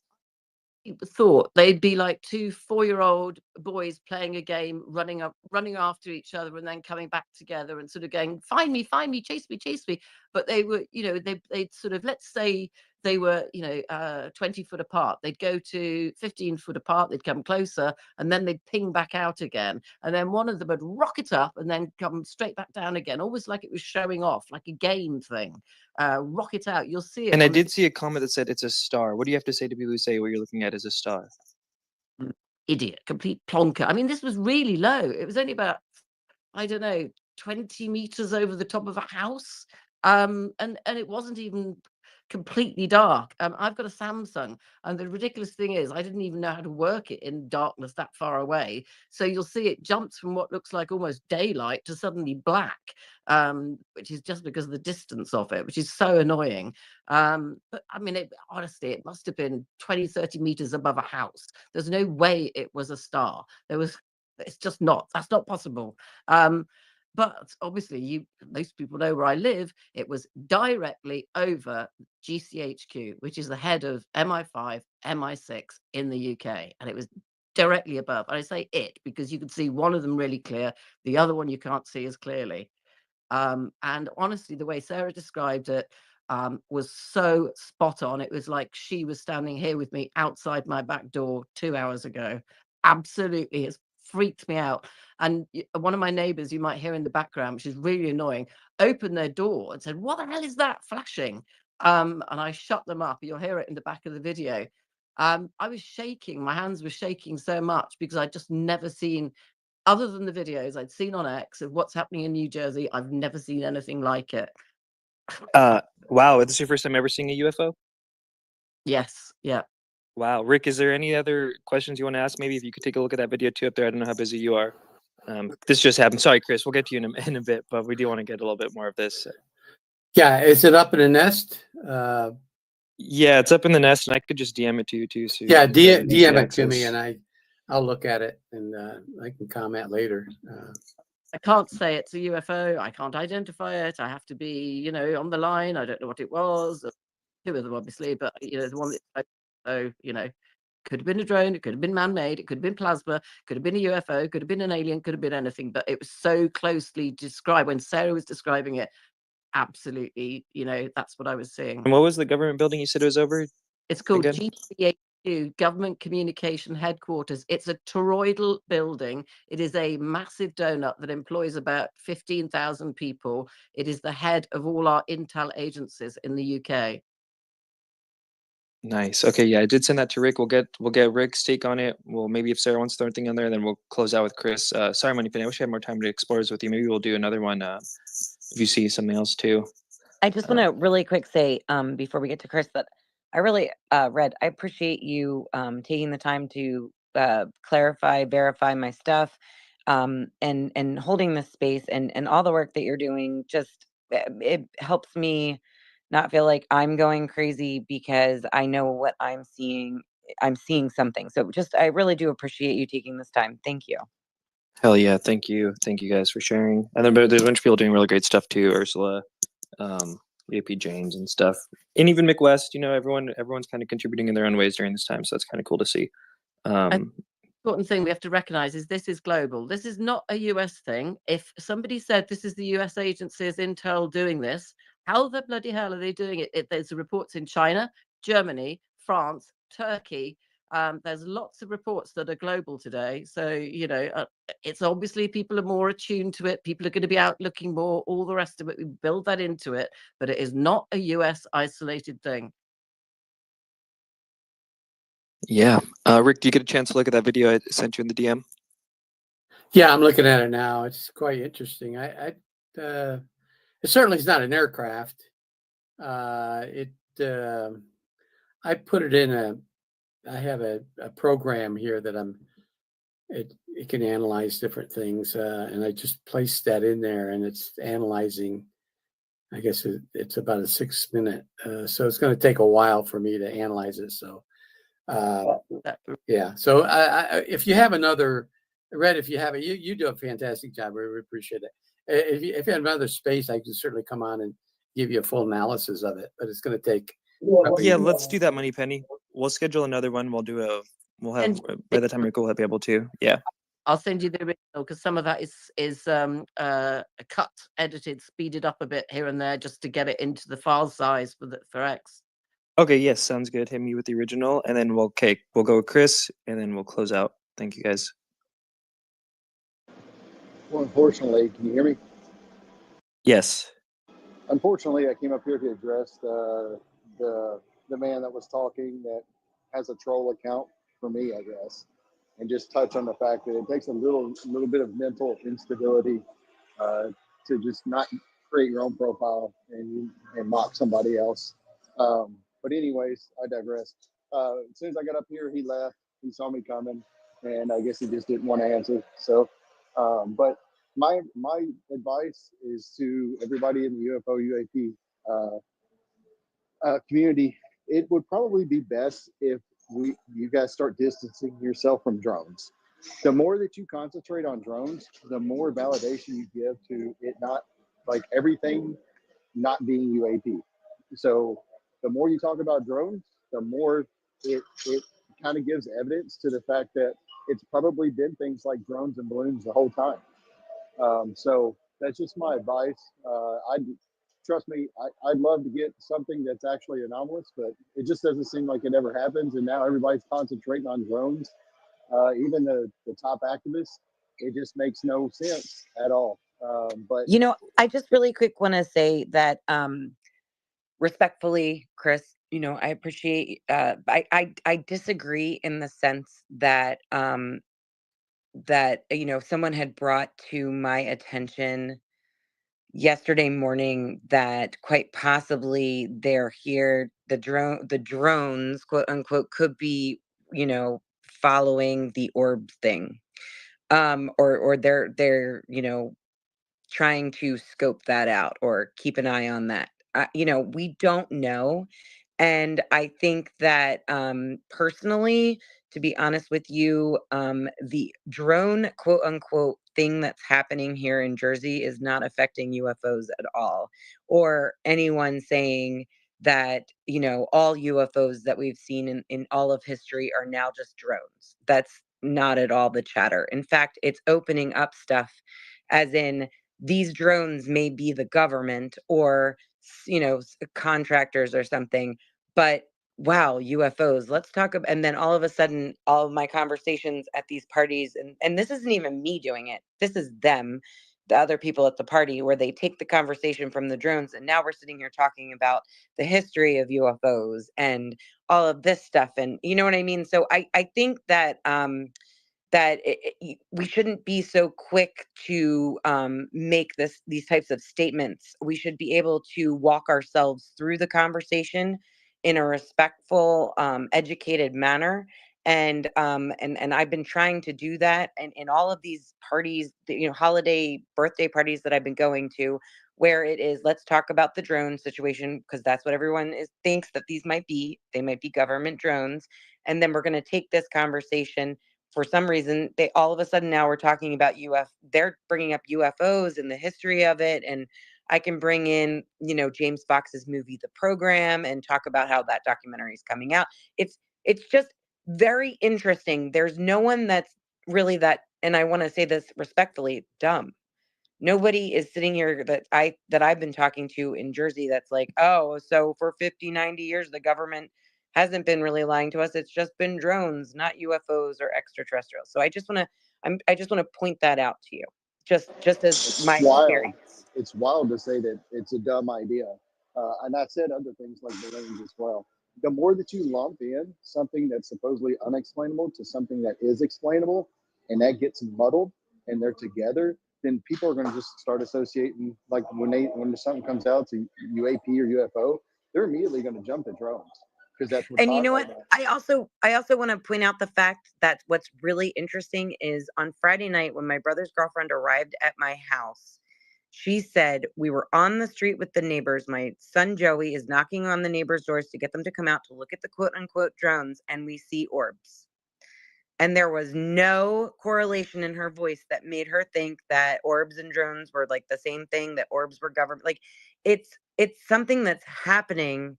thought they'd be like two 4-year-old boys playing a game, running after each other, and then coming back together and sort of going, find me, chase me, chase me. But they were, you know, they'd sort of, let's say they were, you know, 20 foot apart. They'd go to 15 foot apart, they'd come closer, and then they'd ping back out again. And then one of them would rocket up and then come straight back down again, almost like it was showing off, like a game thing. Rocket out. You'll see it. And I did see a comment that said it's a star. What do you have to say to people who say what you're looking at is a star? Idiot, complete plonker. I mean, this was really low. It was only about, I don't know, 20 meters over the top of a house. And it wasn't even completely dark. I've got a Samsung, and the ridiculous thing is I didn't even know how to work it in darkness that far away. So you'll see it jumps from what looks like almost daylight to suddenly black, which is just because of the distance of it, which is so annoying. But I mean, honestly, it must have been 20, 30 meters above a house. There's no way it was a star. It's just not. That's not possible. But obviously, most people know where I live. It was directly over GCHQ, which is the head of MI5, MI6 in the UK, and it was directly above. And I say it because you can see one of them really clear, the other one you can't see as clearly. And honestly, the way Sarah described it was so spot on. It was like she was standing here with me outside my back door 2 hours ago. Absolutely, it's freaked me out. And one of my neighbors, you might hear in the background, which is really annoying, opened their door and said, "What the hell is that flashing?" And I shut them up. You'll hear it in the back of the video. I was shaking. My hands were shaking so much because I'd just never seen, other than the videos I'd seen on X of what's happening in New Jersey, I've never seen anything like it. Wow, this is your first time ever seeing a UFO? Yes, yeah. Wow, Rick, is there any other questions you want to ask? Maybe if you could take a look at that video too up there. I don't know how busy you are. This just happened. Sorry, Chris. We'll get to you in a bit, but we do want to get a little bit more of this. Yeah, is it up in the nest? Yeah, it's up in the nest, and I could just DM it to you too. So Yeah, you can DM it to access. me, and I'll look at it, and I can comment later. I can't say it's a UFO. I can't identify it. I have to be, you know, on the line. I don't know what it was. Two of them, obviously, but you know, the one that, so you know, could have been a drone. It could have been man-made. It could have been plasma. Could have been a UFO. Could have been an alien. Could have been anything. But it was so closely described when Sarah was describing it. Absolutely, you know, that's what I was seeing. And what was the government building you said it was over? It's called again? GCHQ, Government Communication Headquarters. It's a toroidal building. It is a massive donut that employs about 15,000 people. It is the head of all our intel agencies in the UK. Nice. Okay, yeah, I did send that to Rick. We'll get Rick's take on it. Well, maybe if Sarah wants to throw anything in there, then we'll close out with Chris. Sorry, Moneypenny. I wish I had more time to explore this with you. Maybe we'll do another one if you see something else too. I just want to really quick say, before we get to Chris, that I really, Red, I appreciate you taking the time to clarify, verify my stuff, and holding this space and all the work that you're doing. Just it helps me not feel like I'm going crazy because I know what I'm seeing. I'm seeing something. So just, I really do appreciate you taking this time. Thank you. Hell yeah, thank you guys for sharing. And then there's a bunch of people doing really great stuff too. Ursula, AP James and stuff, and even Mick West. You know, everyone's kind of contributing in their own ways during this time, so that's kind of cool to see. Important thing we have to recognize is this is global. This is not a US thing. If somebody said this is the US agencies, Intel doing this, how the bloody hell are they doing it? There's reports in China, Germany, France, Turkey. There's lots of reports that are global today. So, you know, it's obviously people are more attuned to it. People are going to be out looking more, all the rest of it. We build that into it, but it is not a US isolated thing. Yeah. Rick, do you get a chance to look at that video I sent you in the DM? Yeah, I'm looking at it now. It's quite interesting. It certainly is not an aircraft. I put it in I have a program here that it can analyze different things, and I just placed that in there, and it's analyzing. I guess it's about a 6 minute, so it's going to take a while for me to analyze it. So, yeah. So, if you have another, Red, if you have it, you do a fantastic job. We really appreciate it. If you have another space, I can certainly come on and give you a full analysis of it, but it's going to take. Yeah, let's do that, Moneypenny. We'll schedule another one. We'll have by the time Rick will be able to. Yeah. I'll send you the original because some of that is cut, edited, speeded up a bit here and there just to get it into the file size for X. Okay, yes, sounds good. Hit me with the original, and then we'll go with Chris, and then we'll close out. Thank you, guys. Well, unfortunately, can you hear me? Yes. Unfortunately, I came up here to address the man that was talking that has a troll account for me, I guess, and just touch on the fact that it takes a little bit of mental instability to just not create your own profile and mock somebody else. But anyways, I digress. As soon as I got up here, he left. He saw me coming, and I guess he just didn't want to answer. So, but my advice is to everybody in the UFO UAP community. It would probably be best if you guys start distancing yourself from drones. The more that you concentrate on drones, the more validation you give to it not, like, everything not being UAP. So the more you talk about drones, the more it kind of gives evidence to the fact that it's probably been things like drones and balloons the whole time. So that's just my advice. Trust me, I'd love to get something that's actually anomalous, but it just doesn't seem like it ever happens. And now everybody's concentrating on drones. Even the top activists, it just makes no sense at all. But You know, I just really quick want to say that respectfully, Chris, you know, I appreciate I disagree in the sense that that you know, someone had brought to my attention yesterday morning that quite possibly they're here, the drones, quote unquote, could be, you know, following the orb thing, or they're you know, trying to scope that out or keep an eye on that. You know, we don't know. And I think that personally, to be honest with you, the drone, quote unquote, thing that's happening here in Jersey is not affecting UFOs at all, or anyone saying that, you know, all UFOs that we've seen in all of history are now just drones. That's not at all the chatter. In fact, it's opening up stuff as in these drones may be the government or, you know, contractors or something, but wow, UFOs, let's talk about. And then all of a sudden, all of my conversations at these parties, and this isn't even me doing it, this is them, the other people at the party, where they take the conversation from the drones, and now we're sitting here talking about the history of UFOs and all of this stuff, and you know what I mean. So I think that that we shouldn't be so quick to make these types of statements. We should be able to walk ourselves through the conversation in a respectful, educated manner. And I've been trying to do that, and in all of these parties, holiday birthday parties that I've been going to, where it is, let's talk about the drone situation, because that's what everyone thinks that these might be. They might be government drones, and then we're going to take this conversation. For some reason, they all of a sudden now we're talking about they're bringing up UFOs and the history of it, and I can bring in, James Fox's movie The Program and talk about how that documentary is coming out. It's just very interesting. There's no one that's really that, and I want to say this respectfully, dumb. Nobody is sitting here that I've been talking to in Jersey that's like, oh, so for 50, 90 years, the government hasn't been really lying to us. It's just been drones, not UFOs or extraterrestrials. So I just want to point that out to you, just as It's my wild. experience. It's wild to say that it's a dumb idea. And I said other things like balloons as well. The more that you lump in something that's supposedly unexplainable to something that is explainable, and that gets muddled and they're together, then people are going to just start associating, like when something comes out to UAP or UFO, they're immediately going to jump to drones because that's what's And you hot know right what? now. I also want to point out the fact that what's really interesting is on Friday night when my brother's girlfriend arrived at my house, she said we were on the street with the neighbors. My son Joey is knocking on the neighbors' doors to get them to come out to look at the quote unquote drones, and we see orbs. And there was no correlation in her voice that made her think that orbs and drones were like the same thing, that orbs were government. Like it's something that's happening.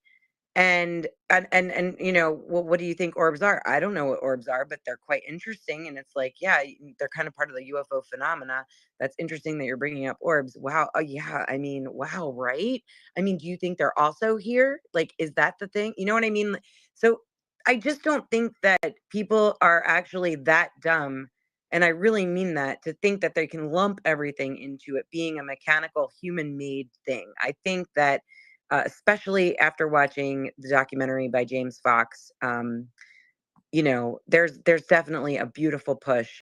And well, what do you think orbs are? I don't know what orbs are, but they're quite interesting. And it's like, yeah, they're kind of part of the UFO phenomena. That's interesting that you're bringing up orbs. Wow. Oh yeah. I mean, wow. Right. I mean, do you think they're also here? Like, is that the thing? You know what I mean? So I just don't think that people are actually that dumb. And I really mean that, to think that they can lump everything into it being a mechanical human made thing. I think that especially after watching the documentary by James Fox, there's definitely a beautiful push